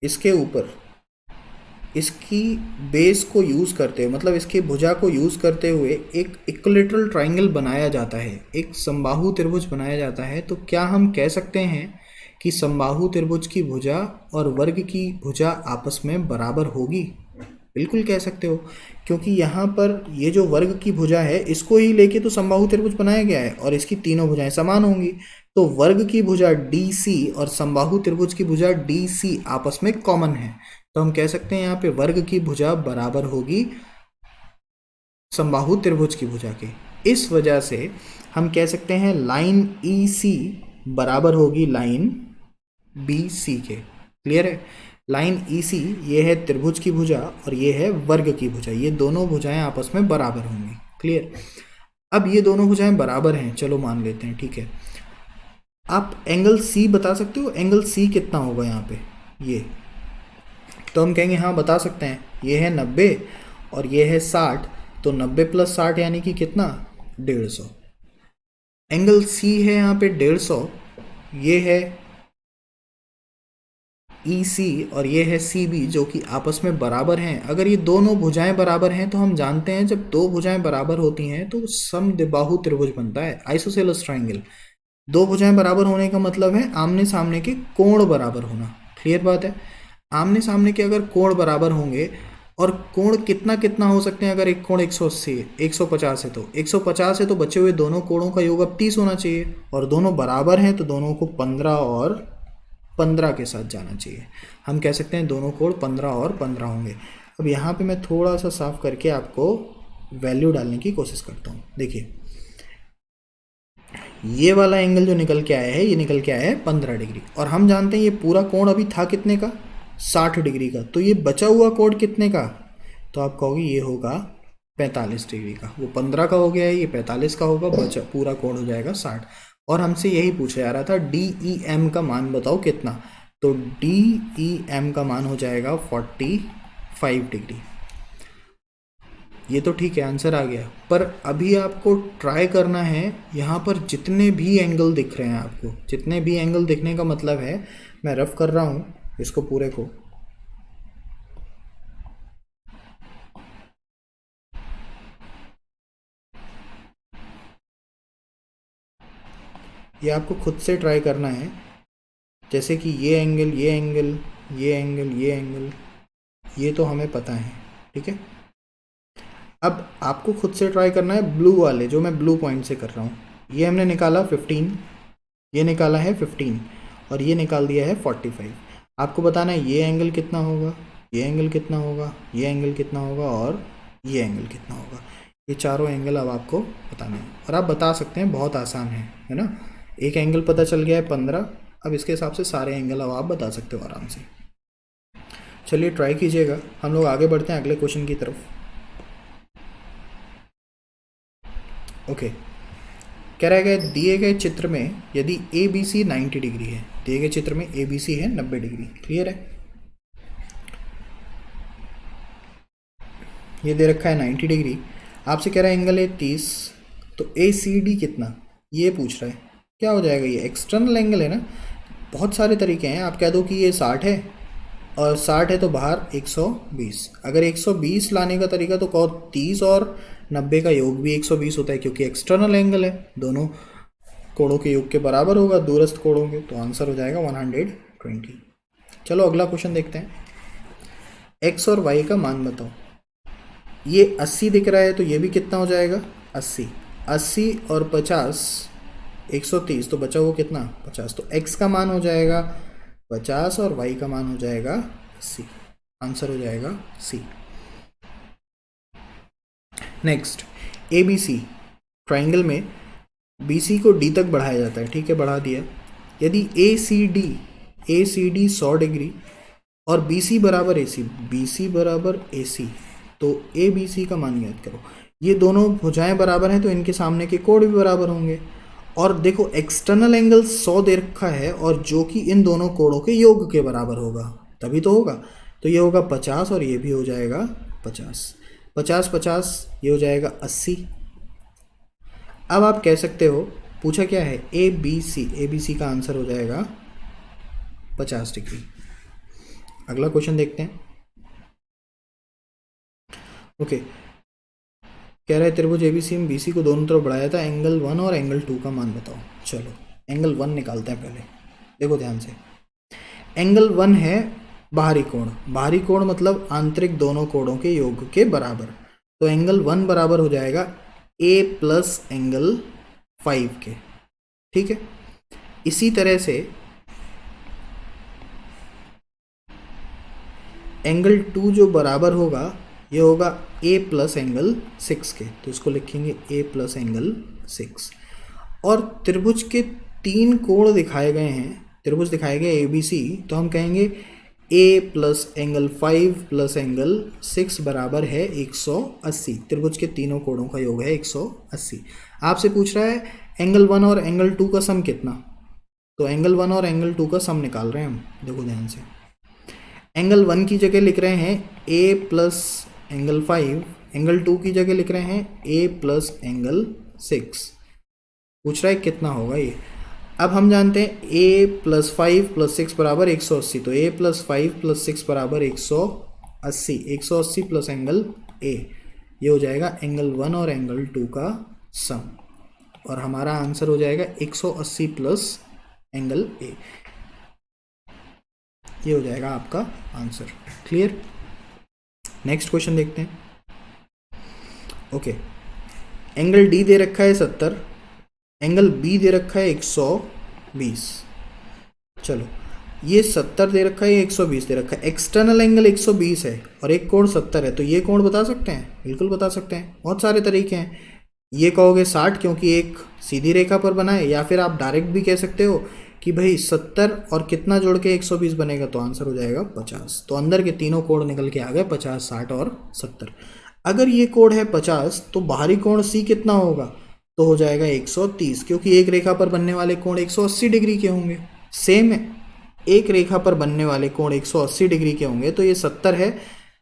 इसके ऊपर इसकी बेस को यूज़ करते हुए, मतलब इसकी भुजा को यूज़ करते हुए एक इक्विलैटरल ट्रायंगल बनाया जाता है, एक समबाहु त्रिभुज बनाया जाता है, तो क्या हम कह सकते हैं कि समबाहु त्रिभुज की भुजा और वर्ग की भुजा आपस में बराबर होगी? बिल्कुल कह सकते हो, क्योंकि यहाँ पर ये जो वर्ग की भुजा है इसको ही लेके तो समबाहु त्रिभुज बनाया गया है और इसकी तीनों भुजाएं समान होंगी। तो वर्ग की भुजा DC और समबाहु त्रिभुज की भुजा DC आपस में कॉमन है, तो हम कह सकते हैं यहाँ पे वर्ग की भुजा बराबर होगी समबाहु त्रिभुज की भुजा के। इस वजह से हम कह सकते हैं लाइन EC बराबर होगी लाइन BC के। क्लियर है? लाइन EC ये है त्रिभुज की भुजा और ये है वर्ग की भुजा, ये दोनों भुजाएं आपस में बराबर होंगी। क्लियर? अब ये दोनों भुजाएं बराबर हैं, चलो मान लेते हैं। ठीक है, आप एंगल C बता सकते हो? एंगल C कितना होगा यहाँ पे? ये तो हम कहेंगे हाँ बता सकते हैं, ये है 90 और ये है 60, तो 90 + 60 यानी कि कितना? 150। एंगल C है यहाँ पे 150, ये है EC और ये है CB जो कि आपस में बराबर हैं। अगर ये दोनों भुजाएं बराबर हैं तो हम जानते हैं जब दो भुजाएं बराबर होती हैं तो समद्विबाहु त्रिभुज बनता है, आइसोसेलेस ट्रायंगल। दो भुजाएं बराबर होने का मतलब है आमने सामने के कोण बराबर होना। क्लियर बात है? आमने सामने के अगर कोण बराबर होंगे, और कोण कितना कितना हो सकते हैं? अगर एक कोण 180 है, 150 है, तो 150 है तो बचे हुए दोनों कोणों का योग अब 30 होना चाहिए, और दोनों बराबर हैं तो दोनों को 15 और 15 के साथ जाना चाहिए। हम कह सकते हैं दोनों कोण 15 और 15 होंगे। अब यहाँ पे मैं थोड़ा सा साफ करके आपको वैल्यू डालने की कोशिश करता हूँ। देखिए ये वाला एंगल जो निकल के आया है, ये निकल के आया है 15 डिग्री, और हम जानते हैं ये पूरा कोण अभी था कितने का? 60 डिग्री का। तो ये बचा हुआ कोण कितने का? तो आप कहोगे ये होगा 45 डिग्री का। वो 15 का हो गया है, ये 45 का होगा, बचा पूरा कोण हो जाएगा 60। और हमसे यही पूछा जा रहा था DEM का मान बताओ कितना, तो DEM का मान हो जाएगा 45 डिग्री। ये तो ठीक है, आंसर आ गया। पर अभी आपको ट्राई करना है, यहाँ पर जितने भी एंगल दिख रहे हैं आपको, जितने भी एंगल दिखने का मतलब है, मैं रफ कर रहा हूँ इसको पूरे को, ये आपको खुद से ट्राई करना है। जैसे कि ये एंगल, ये एंगल, ये एंगल, ये एंगल, ये तो हमें पता है। ठीक है, अब आपको खुद से ट्राई करना है ब्लू वाले, जो मैं ब्लू पॉइंट से कर रहा हूँ। ये हमने निकाला 15, ये निकाला है 15, और ये निकाल दिया है 45। आपको बताना है ये एंगल कितना होगा, ये एंगल कितना होगा, ये एंगल कितना होगा, और ये एंगल कितना होगा। ये चारों एंगल अब आपको बताना है, और आप बता सकते हैं, बहुत आसान है ना। एक एंगल पता चल गया है 15, अब इसके हिसाब से सारे एंगल अब आप बता सकते हो आराम से। चलिए ट्राई कीजिएगा। हम लोग आगे बढ़ते हैं अगले क्वेश्चन की तरफ। ओके, कह रहा है दिए गए चित्र में यदि ABC 90 डिग्री है, दिए गए चित्र में ABC है 90 डिग्री। क्लियर है? ये दे रखा है 90 डिग्री, आपसे कह रहा है एंगल है 30, तो ACD कितना, ये पूछ रहा है। क्या हो जाएगा? ये एक्सटर्नल एंगल है ना, बहुत सारे तरीके हैं। आप कह दो कि ये 60 है और 60 है तो बाहर 120। अगर 120 लाने का तरीका तो कहो 30 और 90 का योग भी 120 होता है, क्योंकि एक्सटर्नल एंगल है, दोनों कोणों के योग के बराबर होगा दूरस्थ कोणों के, तो आंसर हो जाएगा 120। चलो अगला क्वेश्चन देखते हैं। एक्स और वाई का मान बताओ। ये 80 दिख रहा है तो ये भी कितना हो जाएगा 80। 80 और 50 130, तो बचा वो कितना 50। तो x का मान हो जाएगा 50 और y का मान हो जाएगा 80। आंसर हो जाएगा C. Next, A B C triangle में बी सी को डी तक बढ़ाया जाता है, ठीक है, बढ़ा दिया। यदि ए सी डी 100 डिग्री और बी सी बराबर ए सी, तो ए बी सी का मान ज्ञात करो। ये दोनों भुजाएं बराबर हैं तो इनके सामने के कोण भी बराबर होंगे। और देखो एक्सटर्नल एंगल 100 दे रखा है और जो कि इन दोनों कोणों के योग के बराबर होगा, तभी तो होगा। तो ये होगा 50 और ये भी हो जाएगा 50। 50 ये हो जाएगा 80। अब आप कह सकते हो, पूछा क्या है, ए बी सी का आंसर हो जाएगा 50 डिग्री। अगला क्वेश्चन देखते हैं। ओके, कह रहा है त्रिभुज एबीसी में बीसी को दोनों तरफ बढ़ाया था, एंगल 1 और एंगल 2 का मान बताओ। चलो एंगल 1 निकालते हैं पहले, देखो ध्यान से। एंगल 1 है बाहरी कोण मतलब आंतरिक दोनों कोणों के योग के बराबर। तो एंगल 1 बराबर हो जाएगा ए प्लस एंगल 5 के, ठीक है। इसी तरह से एंगल 2 जो बराबर होगा ये होगा a प्लस एंगल 6 के, तो इसको लिखेंगे a प्लस एंगल 6। और त्रिभुज के 3 कोण दिखाए गए हैं, त्रिभुज दिखाए गए ABC, तो हम कहेंगे a plus angle 5 plus angle 6 बराबर है 180। त्रिभुज के तीनों कोणों का योग है 180। आपसे पूछ रहा है एंगल 1 और एंगल 2 का सम कितना, तो एंगल 1 और एंगल 2 का सम निकाल रहे हैं हम। देखो ध्यान से, एंगल 1 की जगह लिख रहे हैं a प्लस एंगल 5, एंगल 2 की जगह लिख रहे हैं a प्लस एंगल 6। पूछ रहा है कितना होगा ये। अब हम जानते हैं a प्लस 5 प्लस 6 बराबर 180, तो a प्लस 5 प्लस 6 बराबर 180। 180 प्लस एंगल a, ये हो जाएगा एंगल 1 और एंगल 2 का सम, और हमारा आंसर हो जाएगा 180 प्लस एंगल a। ये हो जाएगा आपका आंसर। क्लियर। नेक्स्ट क्वेश्चन देखते हैं। ओके, एंगल डी दे रखा है 70, एंगल बी दे रखा है 120। चलो ये 70 दे रखा है, 120 दे रखा है, एक्सटर्नल एंगल 120 है और एक कोण 70 है, तो ये कोण बता सकते हैं, बिल्कुल बता सकते हैं। बहुत सारे तरीके हैं। ये कहोगे 60 क्योंकि एक सीधी रेखा पर बना है, या फिर आप डायरेक्ट भी कह सकते हो कि भाई 70 और कितना जोड़ के 120 बनेगा, तो आंसर हो जाएगा 50। तो अंदर के तीनों कोण निकल के आ गए 50, 60 और 70। अगर ये कोण है 50 तो बाहरी कोण सी कितना होगा, तो हो जाएगा 130, क्योंकि एक रेखा पर बनने वाले कोण 180 डिग्री के होंगे। सेम है, एक रेखा पर बनने वाले कोण 180 डिग्री के होंगे, तो ये 70 है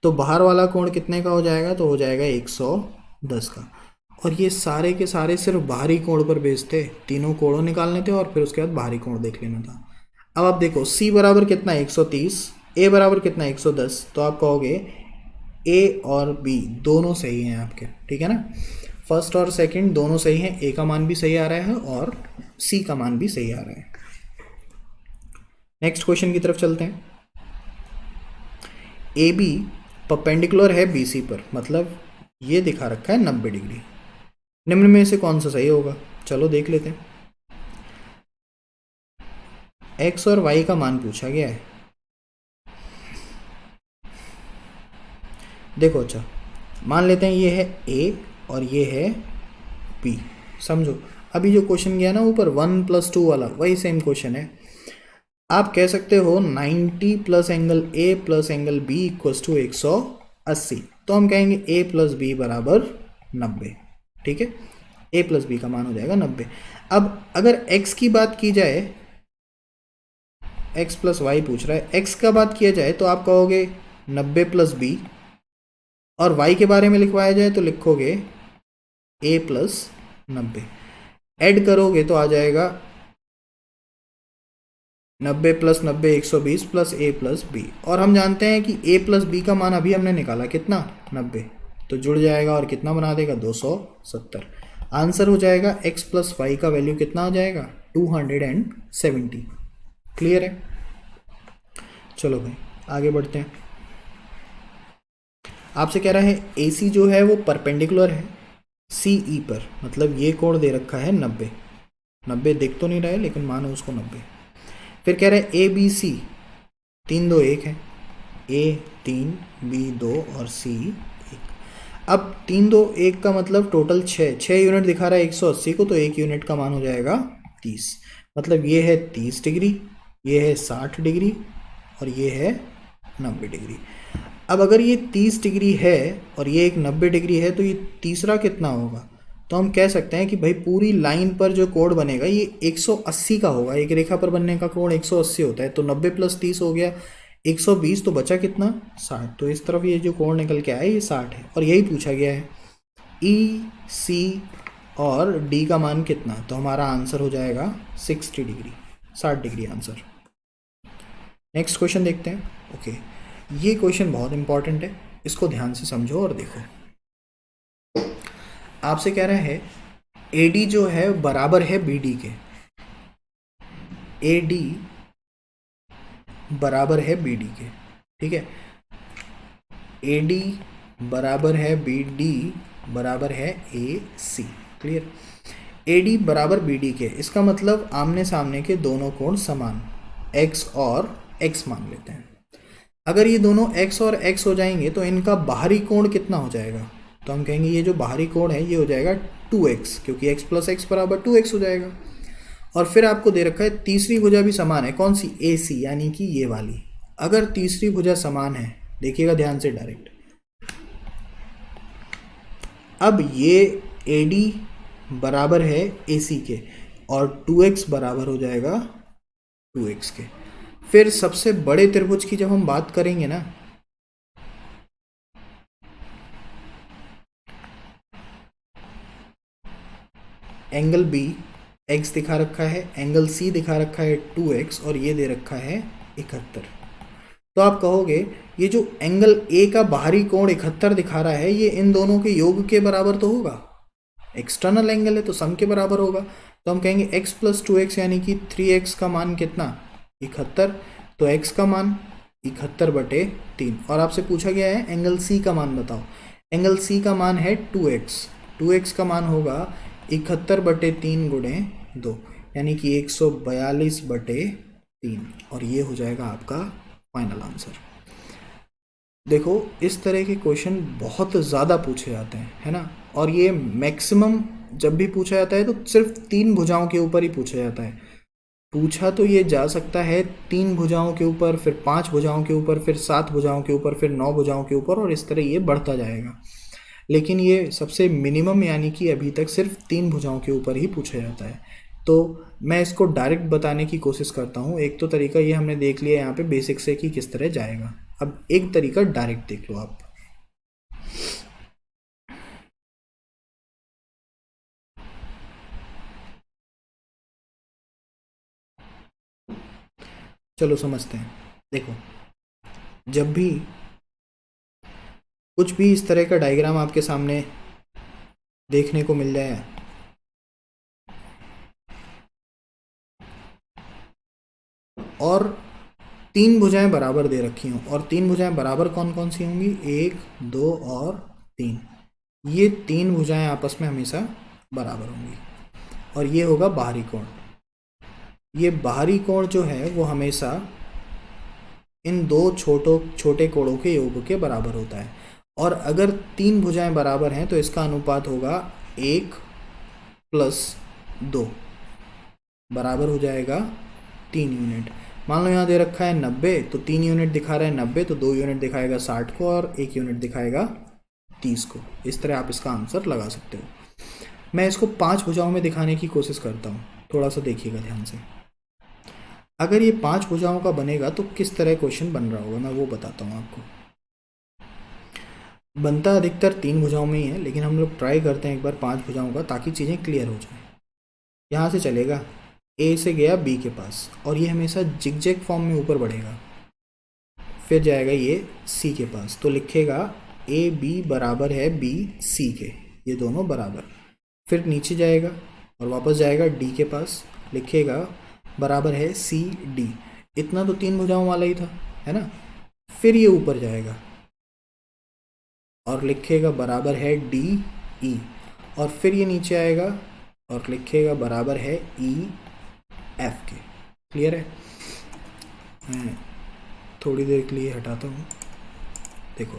तो बाहर वाला कोण कितने का हो जाएगा, तो हो जाएगा 110 का। और ये सारे के सारे सिर्फ बाहरी कोण पर बेस्ड थे, तीनों कोणों निकालने थे और फिर उसके बाद बाहरी कोण देख लेना था। अब आप देखो C बराबर कितना 130, A बराबर कितना 110, तो आप कहोगे A और B दोनों सही हैं आपके, ठीक है ना। फर्स्ट और सेकंड दोनों सही हैं, A का मान भी सही आ रहा है और C का मान भी सही आ रहा है। नेक्स्ट क्वेश्चन की तरफ चलते हैं। AB परपेंडिकुलर है BC पर, मतलब ये दिखा रखा है 90 डिग्री। निम्न में से कौन सा सही होगा, चलो देख लेते हैं। x और y का मान पूछा गया है। देखो अच्छा, मान लेते हैं ये है a और ये है b। समझो अभी जो क्वेश्चन गया ना ऊपर 1 + 2 वाला, वही सेम क्वेश्चन है। आप कह सकते हो 90 plus angle a plus angle b equals to 180, तो हम कहेंगे a प्लस बी बराबर 90, ठीक है। a प्लस बी का मान हो जाएगा 90। अब अगर x की बात की जाए, x प्लस वाई पूछ रहा है, x का बात किया जाए तो आप कहोगे 90 प्लस बी, और y के बारे में लिखवाया जाए तो लिखोगे a प्लस 90। ऐड करोगे तो आ जाएगा 90 प्लस 90 120 प्लस ए प्लस बी, और हम जानते हैं कि ए प्लस बी का मान अभी हमने निकाला कितना 90, तो जुड़ जाएगा और कितना बना देगा 270। आंसर हो जाएगा x प्लस वाई का वैल्यू कितना हो जाएगा 270। क्लियर है? चलो भाई आगे बढ़ते हैं। आपसे कह रहा है AC जो है वो परपेंडिकुलर है CE पर, मतलब ये कोण दे रखा है 90, 90 दिख तो नहीं रहा है लेकिन मानो उसको 90। फिर कह रहा है ABC 3 2 1 है, A 3 B 2 और C 1। अब 3 2 1 का मतलब टोटल 6 यूनिट दिखा रहा है 180 को, तो 1 यूनिट का मान हो जाएगा 30, मतलब ये है 30 डिग्री, ये है 60 डिग्री और ये है 90 डिग्री। अब अगर ये 30 डिग्री है और ये एक 90 डिग्री है, तो ये तीसरा कितना होगा? तो हम कह सकते हैं कि भाई पूरी लाइन पर जो कोण बनेगा ये 180 का होगा। एक रेखा पर बनने का कोण 180 होता है, तो 90 प्लस 30 हो गया 120, तो बचा कितना 60। तो इस तरफ ये जो कोण निकल के आया ये 60 है, और यही पूछा गया है ई सी और डी का मान कितना, तो हमारा आंसर हो जाएगा 60 degree, 60 degree answer. Next question देखते हैं। ओके, ये क्वेश्चन बहुत इंपॉर्टेंट है, इसको ध्यान से समझो और देखो। आपसे कह रहा है AD जो है बराबर है BD के, AD बराबर है BD के, ठीक है। AD बराबर है BD बराबर है AC। क्लियर? AD बराबर BD के, इसका मतलब आमने सामने के दोनों कोण समान, X और X मान लेते हैं। अगर ये दोनों x और x हो जाएंगे तो इनका बाहरी कोण कितना हो जाएगा? तो हम कहेंगे ये जो बाहरी कोण है ये हो जाएगा 2x, क्योंकि x प्लस एक्स बराबर 2x हो जाएगा। और फिर आपको दे रखा है तीसरी भुजा भी समान है, कौन सी? AC, यानी कि ये वाली। अगर तीसरी भुजा समान है, देखिएगा ध्यान से डायरेक्ट, अब ये AD बराबर है AC के और 2x बराबर हो जाएगा 2x के। फिर सबसे बड़े त्रिभुज की जब हम बात करेंगे ना, एंगल B x दिखा रखा है, एंगल C दिखा रखा है 2x और ये दे रखा है 71। तो आप कहोगे ये जो एंगल A का बाहरी कोण 71 दिखा रहा है, ये इन दोनों के योग के बराबर तो होगा, एक्सटर्नल एंगल है तो सम के बराबर होगा। तो हम कहेंगे x प्लस 2x यानी कि 3x का मान कितना 71, तो x का मान 71/3। और आपसे पूछा गया है एंगल C का मान बताओ। एंगल C का मान है 2x, 2x का मान होगा 71/3 गुणे 2, यानी कि 142/3, और ये हो जाएगा आपका फाइनल आंसर। देखो इस तरह के क्वेश्चन बहुत ज़्यादा पूछे जाते हैं, है ना, और ये मैक्सिमम जब भी पूछा जाता है तो सिर्फ 3 भुजाओं के ऊपर ही पूछा जाता है। पूछा तो ये जा सकता है 3 भुजाओं के ऊपर, फिर 5 भुजाओं के ऊपर, फिर 7 भुजाओं के ऊपर, फिर 9 भुजाओं के ऊपर, और इस तरह ये बढ़ता जाएगा। लेकिन ये सबसे मिनिमम यानी कि अभी तक सिर्फ 3 भुजाओं के ऊपर ही पूछा जाता है। तो मैं इसको डायरेक्ट बताने की कोशिश करता हूँ। एक तो तरीका ये हमने देख लिया यहाँ पे बेसिक से कि किस तरह जाएगा। अब एक तरीका डायरेक्ट देख लो आप। चलो समझते हैं। देखो जब भी कुछ भी इस तरह का डायग्राम आपके सामने देखने को मिल जाए और 3 भुजाएं बराबर दे रखी हों, और 3 भुजाएं बराबर कौन कौन सी होंगी? 1 2 और 3। ये 3 भुजाएं आपस में हमेशा बराबर होंगी, और ये होगा बाहरी कोण। ये बाहरी कोण जो है वो हमेशा इन दो छोटे कोणों के योग के बराबर होता है। और अगर 3 भुजाएं बराबर हैं तो इसका अनुपात होगा 1 प्लस 2, बराबर हो जाएगा 3 यूनिट। मान लो यहाँ दे रखा है 90, तो 3 यूनिट दिखा रहा है 90, तो 2 यूनिट दिखाएगा 60 को और 1 यूनिट दिखाएगा 30 को। इस तरह आप इसका आंसर लगा सकते हो। मैं इसको 5 भुजाओं में दिखाने की कोशिश करता हूँ, थोड़ा सा देखिएगा ध्यान से। अगर ये 5 भुजाओं का बनेगा तो किस तरह क्वेश्चन बन रहा होगा, मैं वो बताता हूँ आपको। बनता अधिकतर 3 भुजाओं में ही है, लेकिन हम लोग ट्राई करते हैं एक बार 5 भुजाओं का, ताकि चीज़ें क्लियर हो जाए। यहाँ से चलेगा ए से गया बी के पास और ये हमेशा जिगजैग फॉर्म में ऊपर बढ़ेगा, फिर जाएगा ये सी के पास, तो लिखेगा ए बी बराबर है बी सी के, ये दोनों बराबर। फिर नीचे जाएगा और वापस जाएगा डी के पास, लिखेगा बराबर है सी डी। इतना तो तीन भुजाओं वाला ही था, है ना। फिर ये ऊपर जाएगा और लिखेगा बराबर है डी ई, और फिर ये नीचे आएगा और लिखेगा बराबर है ई एफ के। क्लियर है? मैं थोड़ी देर के लिए हटाता हूँ। देखो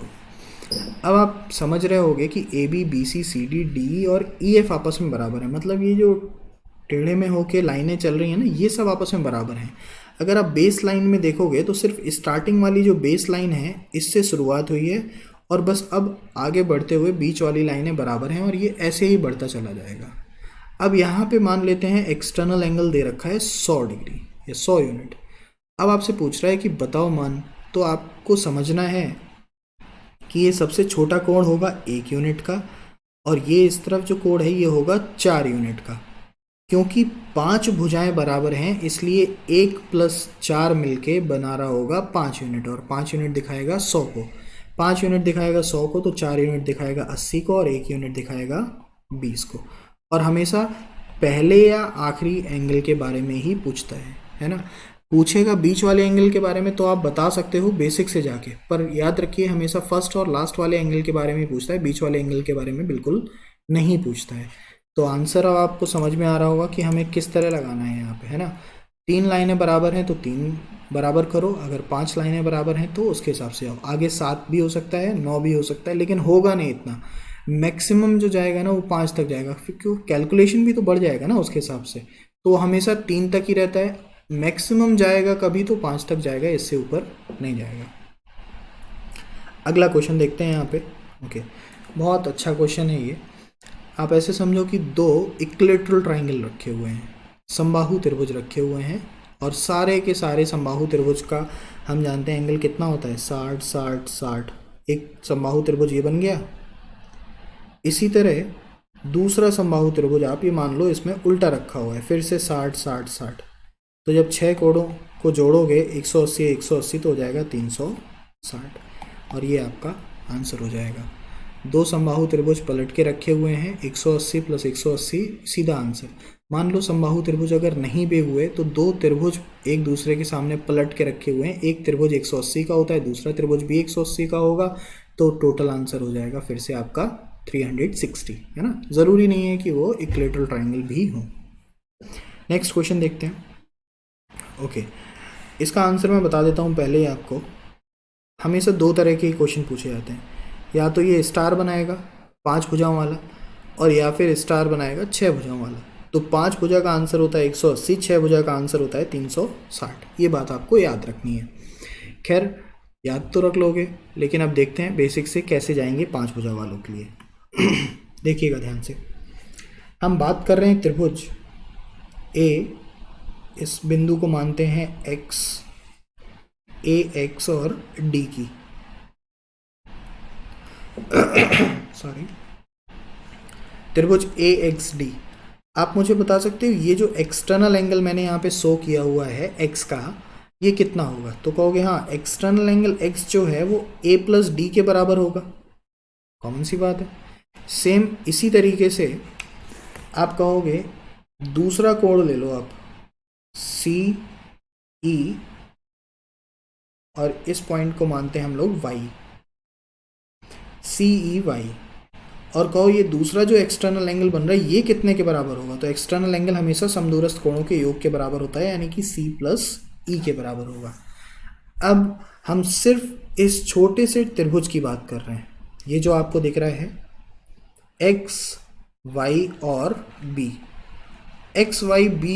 अब आप समझ रहे होगे कि A B B C C D D और ई एफ आपस में बराबर है, मतलब ये जो टेढ़े में होके लाइनें चल रही हैं ना, ये सब आपस में बराबर हैं। अगर आप बेस लाइन में देखोगे तो सिर्फ स्टार्टिंग वाली जो बेस लाइन है इससे शुरुआत हुई है और बस अब आगे बढ़ते हुए बीच वाली लाइनें बराबर हैं और ये ऐसे ही बढ़ता चला जाएगा। अब यहाँ पे मान लेते हैं एक्सटर्नल एंगल दे रखा है 100 डिग्री या 100 यूनिट। अब आपसे पूछ रहा है कि बताओ मान, तो आपको समझना है कि ये सबसे छोटा कोण होगा 1 यूनिट का और ये इस तरफ जो कोण है ये होगा 4 यूनिट का। क्योंकि 5 भुजाएं बराबर हैं इसलिए 1 + 4 मिलके बना रहा होगा 5 यूनिट, और 5 यूनिट दिखाएगा 100 को, 5 यूनिट दिखाएगा 100 को, तो 4 यूनिट दिखाएगा 80 को और 1 यूनिट दिखाएगा 20 को। और हमेशा पहले या आखिरी एंगल के बारे में ही पूछता है ना। पूछेगा बीच वाले एंगल के बारे में तो आप बता सकते हो बेसिक से जाके, पर याद रखिए हमेशा फर्स्ट और लास्ट वाले एंगल के बारे में पूछता है, बीच वाले एंगल के बारे में बिल्कुल नहीं पूछता है। तो आंसर अब आपको समझ में आ रहा होगा कि हमें किस तरह लगाना है यहाँ पे, है ना। 3 लाइनें बराबर हैं तो 3 बराबर करो, अगर 5 लाइनें बराबर हैं तो उसके हिसाब से आओ। आगे 7 भी हो सकता है, 9 भी हो सकता है, लेकिन होगा नहीं इतना। मैक्सिमम जो जाएगा ना वो 5 तक जाएगा, क्यों कैलकुलेशन भी तो बढ़ जाएगा ना उसके हिसाब से। तो हमेशा 3 तक ही रहता है, मैक्सिमम जाएगा कभी तो 5 तक जाएगा, इससे ऊपर नहीं जाएगा। अगला क्वेश्चन देखते हैं यहाँ पे। ओके, बहुत अच्छा क्वेश्चन है ये। आप ऐसे समझो कि 2 इक्विलैटरल ट्राइंगल रखे हुए हैं, समबाहु त्रिभुज रखे हुए हैं, और सारे के सारे समबाहु त्रिभुज का हम जानते हैं एंगल कितना होता है, 60 60 60। एक समबाहु त्रिभुज ये बन गया। इसी तरह दूसरा समबाहु त्रिभुज आप ये मान लो इसमें उल्टा रखा हुआ है, फिर से 60 60 60। तो जब 6 कोणों को जोड़ोगे 180 180 तो हो जाएगा 360, और ये आपका आंसर हो जाएगा। 2 समबाहु त्रिभुज पलट के रखे हुए हैं, 180 + 180 सीधा आंसर। मान लो समबाहु त्रिभुज अगर नहीं भी हुए तो 2 त्रिभुज एक दूसरे के सामने पलट के रखे हुए हैं, एक त्रिभुज 180 का होता है, दूसरा त्रिभुज भी 180 का होगा, तो टोटल आंसर हो जाएगा फिर से आपका 360, है ना। ज़रूरी नहीं है कि वो इक्विलैटरल ट्राइंगल भी हो। नेक्स्ट क्वेश्चन देखते हैं। ओके, इसका आंसर मैं बता देता हूँ पहले ही आपको। हमेशा 2 तरह के क्वेश्चन पूछे जाते हैं, या तो ये स्टार बनाएगा 5 भुजाओं वाला, और या फिर स्टार बनाएगा 6 भुजाओं वाला। तो 5 भुजा का आंसर होता है 180, 6 भुजा का आंसर होता है 360। ये बात आपको याद रखनी है। खैर याद तो रख लोगे, लेकिन अब देखते हैं बेसिक से कैसे जाएंगे 5 भुजा वालों के लिए। देखिएगा ध्यान से, हम बात कर रहे हैं त्रिभुज ए, इस बिंदु को मानते हैं x, ए एक्स और डी की सॉरी, त्रिभुज ए एक्स डी। आप मुझे बता सकते हो ये जो एक्सटर्नल एंगल मैंने यहाँ पे शो किया हुआ है x का, ये कितना होगा? तो कहोगे हाँ एक्सटर्नल एंगल x जो है वो a + d के बराबर होगा, कॉमन सी बात है। सेम इसी तरीके से आप कहोगे दूसरा कोण ले लो आप, सी ई, और इस पॉइंट को मानते हैं हम लोग y, सी ई वाई, और कहो ये दूसरा जो एक्सटर्नल एंगल बन रहा है ये कितने के बराबर होगा? तो एक्सटर्नल एंगल हमेशा समदूरस्थ कोणों के योग के बराबर होता है, यानी कि c + e के बराबर होगा। अब हम सिर्फ इस छोटे से त्रिभुज की बात कर रहे हैं, ये जो आपको दिख रहा है x, y और b। x, y, b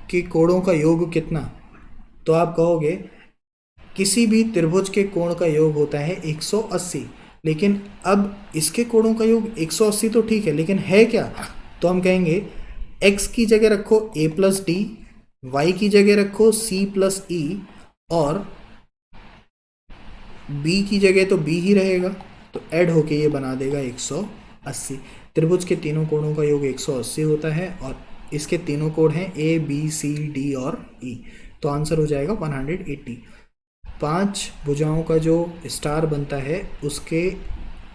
के कोणों का योग कितना? तो आप कहोगे किसी भी त्रिभुज के कोण का योग होता है 180, लेकिन अब इसके कोणों का योग 180 तो ठीक है, लेकिन है क्या? तो हम कहेंगे x की जगह रखो a + d, y की जगह रखो c + e, और b की जगह तो b ही रहेगा, तो ऐड होके ये बना देगा 180। त्रिभुज के तीनों कोणों का योग 180 होता है, और इसके तीनों कोण हैं ए बी सी डी और ई, तो आंसर हो जाएगा 180। 5 भुजाओं का जो स्टार बनता है उसके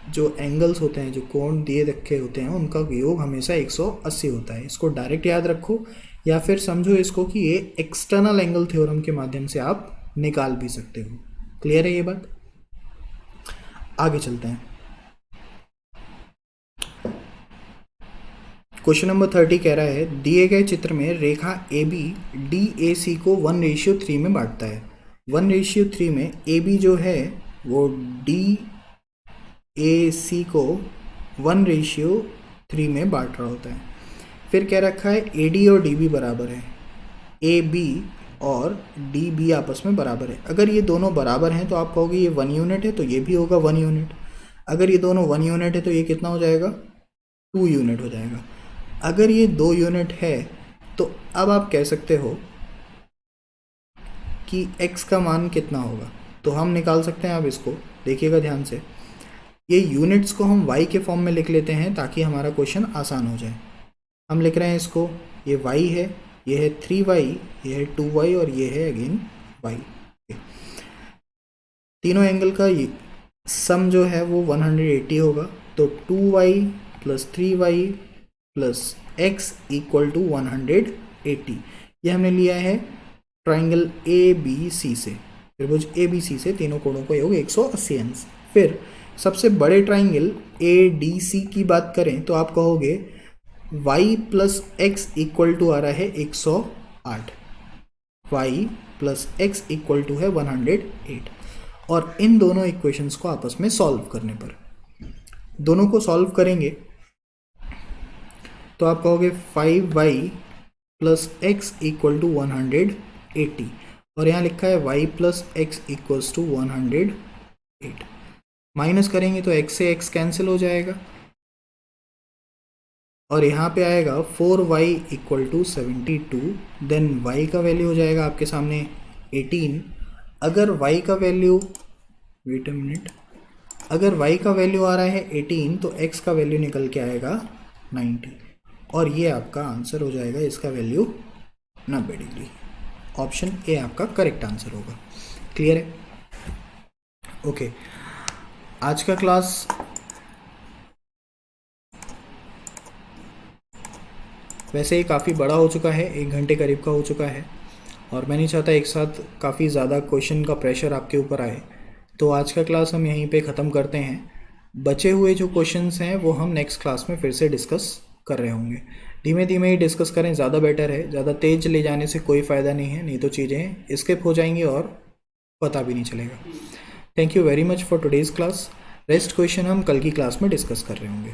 जो एंगल्स होते हैं, जो कोण दिए रखे होते हैं, उनका योग हमेशा 180 होता है। इसको डायरेक्ट याद रखो या फिर समझो इसको कि ये एक्सटर्नल एंगल थ्योरम के माध्यम से आप निकाल भी सकते हो। क्लियर है ये बात? आगे चलते हैं। क्वेश्चन नंबर 30 कह रहा है दिए गए चित्र में रेखा ए बी डी ए सी को 1:3 में बांटता है। 1:3 में ए बी जो है वो डी ए सी को 1:3 में बांट रहा होता है। फिर क्या रखा है ए डी और डी बी बराबर है, ए बी और डी बी आपस में बराबर है। अगर ये दोनों बराबर हैं तो आप कहोगे ये 1 यूनिट है, तो ये भी होगा 1 यूनिट। अगर ये दोनों 1 यूनिट है तो ये कितना हो जाएगा? 2 यूनिट हो जाएगा। अगर ये 2 यूनिट है तो अब आप कह सकते हो कि x का मान कितना होगा, तो हम निकाल सकते हैं। आप इसको देखिएगा ध्यान से, ये यूनिट्स को हम y के फॉर्म में लिख लेते हैं ताकि हमारा क्वेश्चन आसान हो जाए। हम लिख रहे हैं इसको, ये y है, ये है 3y, ये है 2y और ये है अगेन y। तीनों एंगल का सम जो है वो 180 होगा, तो 2y plus 3y plus x equal to 180। ये हमने लिया है ट्राइंगल ए बी सी से, त्रिभुज ए बी सी से तीनों कोणों का योग 180 अंश। फिर सबसे बड़े ट्राइंगल ए डी सी की बात करें तो आप कहोगे y plus x equal to आ रहा है 108, y plus x equal to है 108। और इन दोनों इक्वेशंस को आपस में सॉल्व करने पर, दोनों को सॉल्व करेंगे तो आप कहोगे 5y plus x equal to 180 और यहाँ लिखा है y plus x equals to 108। Minus करेंगे तो x से x कैंसिल हो जाएगा और यहाँ पे आएगा 4y equal to 72। Then y का वैल्यू हो जाएगा आपके सामने 18। अगर y का वैल्यू, वेट अ मिनट, अगर y का वैल्यू आ रहा है 18 तो x का वैल्यू निकल के आएगा 90 और ये आपका आंसर हो जाएगा, इसका वैल्यू 90 डिग्री। ऑप्शन ए आपका करेक्ट आंसर होगा। क्लियर है? ओके, आज का क्लास वैसे ही काफ़ी बड़ा हो चुका है, 1 घंटे करीब का हो चुका है और मैं नहीं चाहता एक साथ काफ़ी ज़्यादा क्वेश्चन का प्रेशर आपके ऊपर आए, तो आज का क्लास हम यहीं पे ख़त्म करते हैं। बचे हुए जो क्वेश्चंस हैं वो हम नेक्स्ट क्लास में फिर से डिस्कस कर रहे होंगे। धीमे धीमे ही डिस्कस करें, ज़्यादा बेटर है। ज़्यादा तेज ले जाने से कोई फ़ायदा नहीं है, नहीं तो चीज़ें स्किप हो जाएंगी और पता भी नहीं चलेगा। Thank you very much for today's class. Rest question हम कल की क्लास में डिस्कस कर रहे होंगे।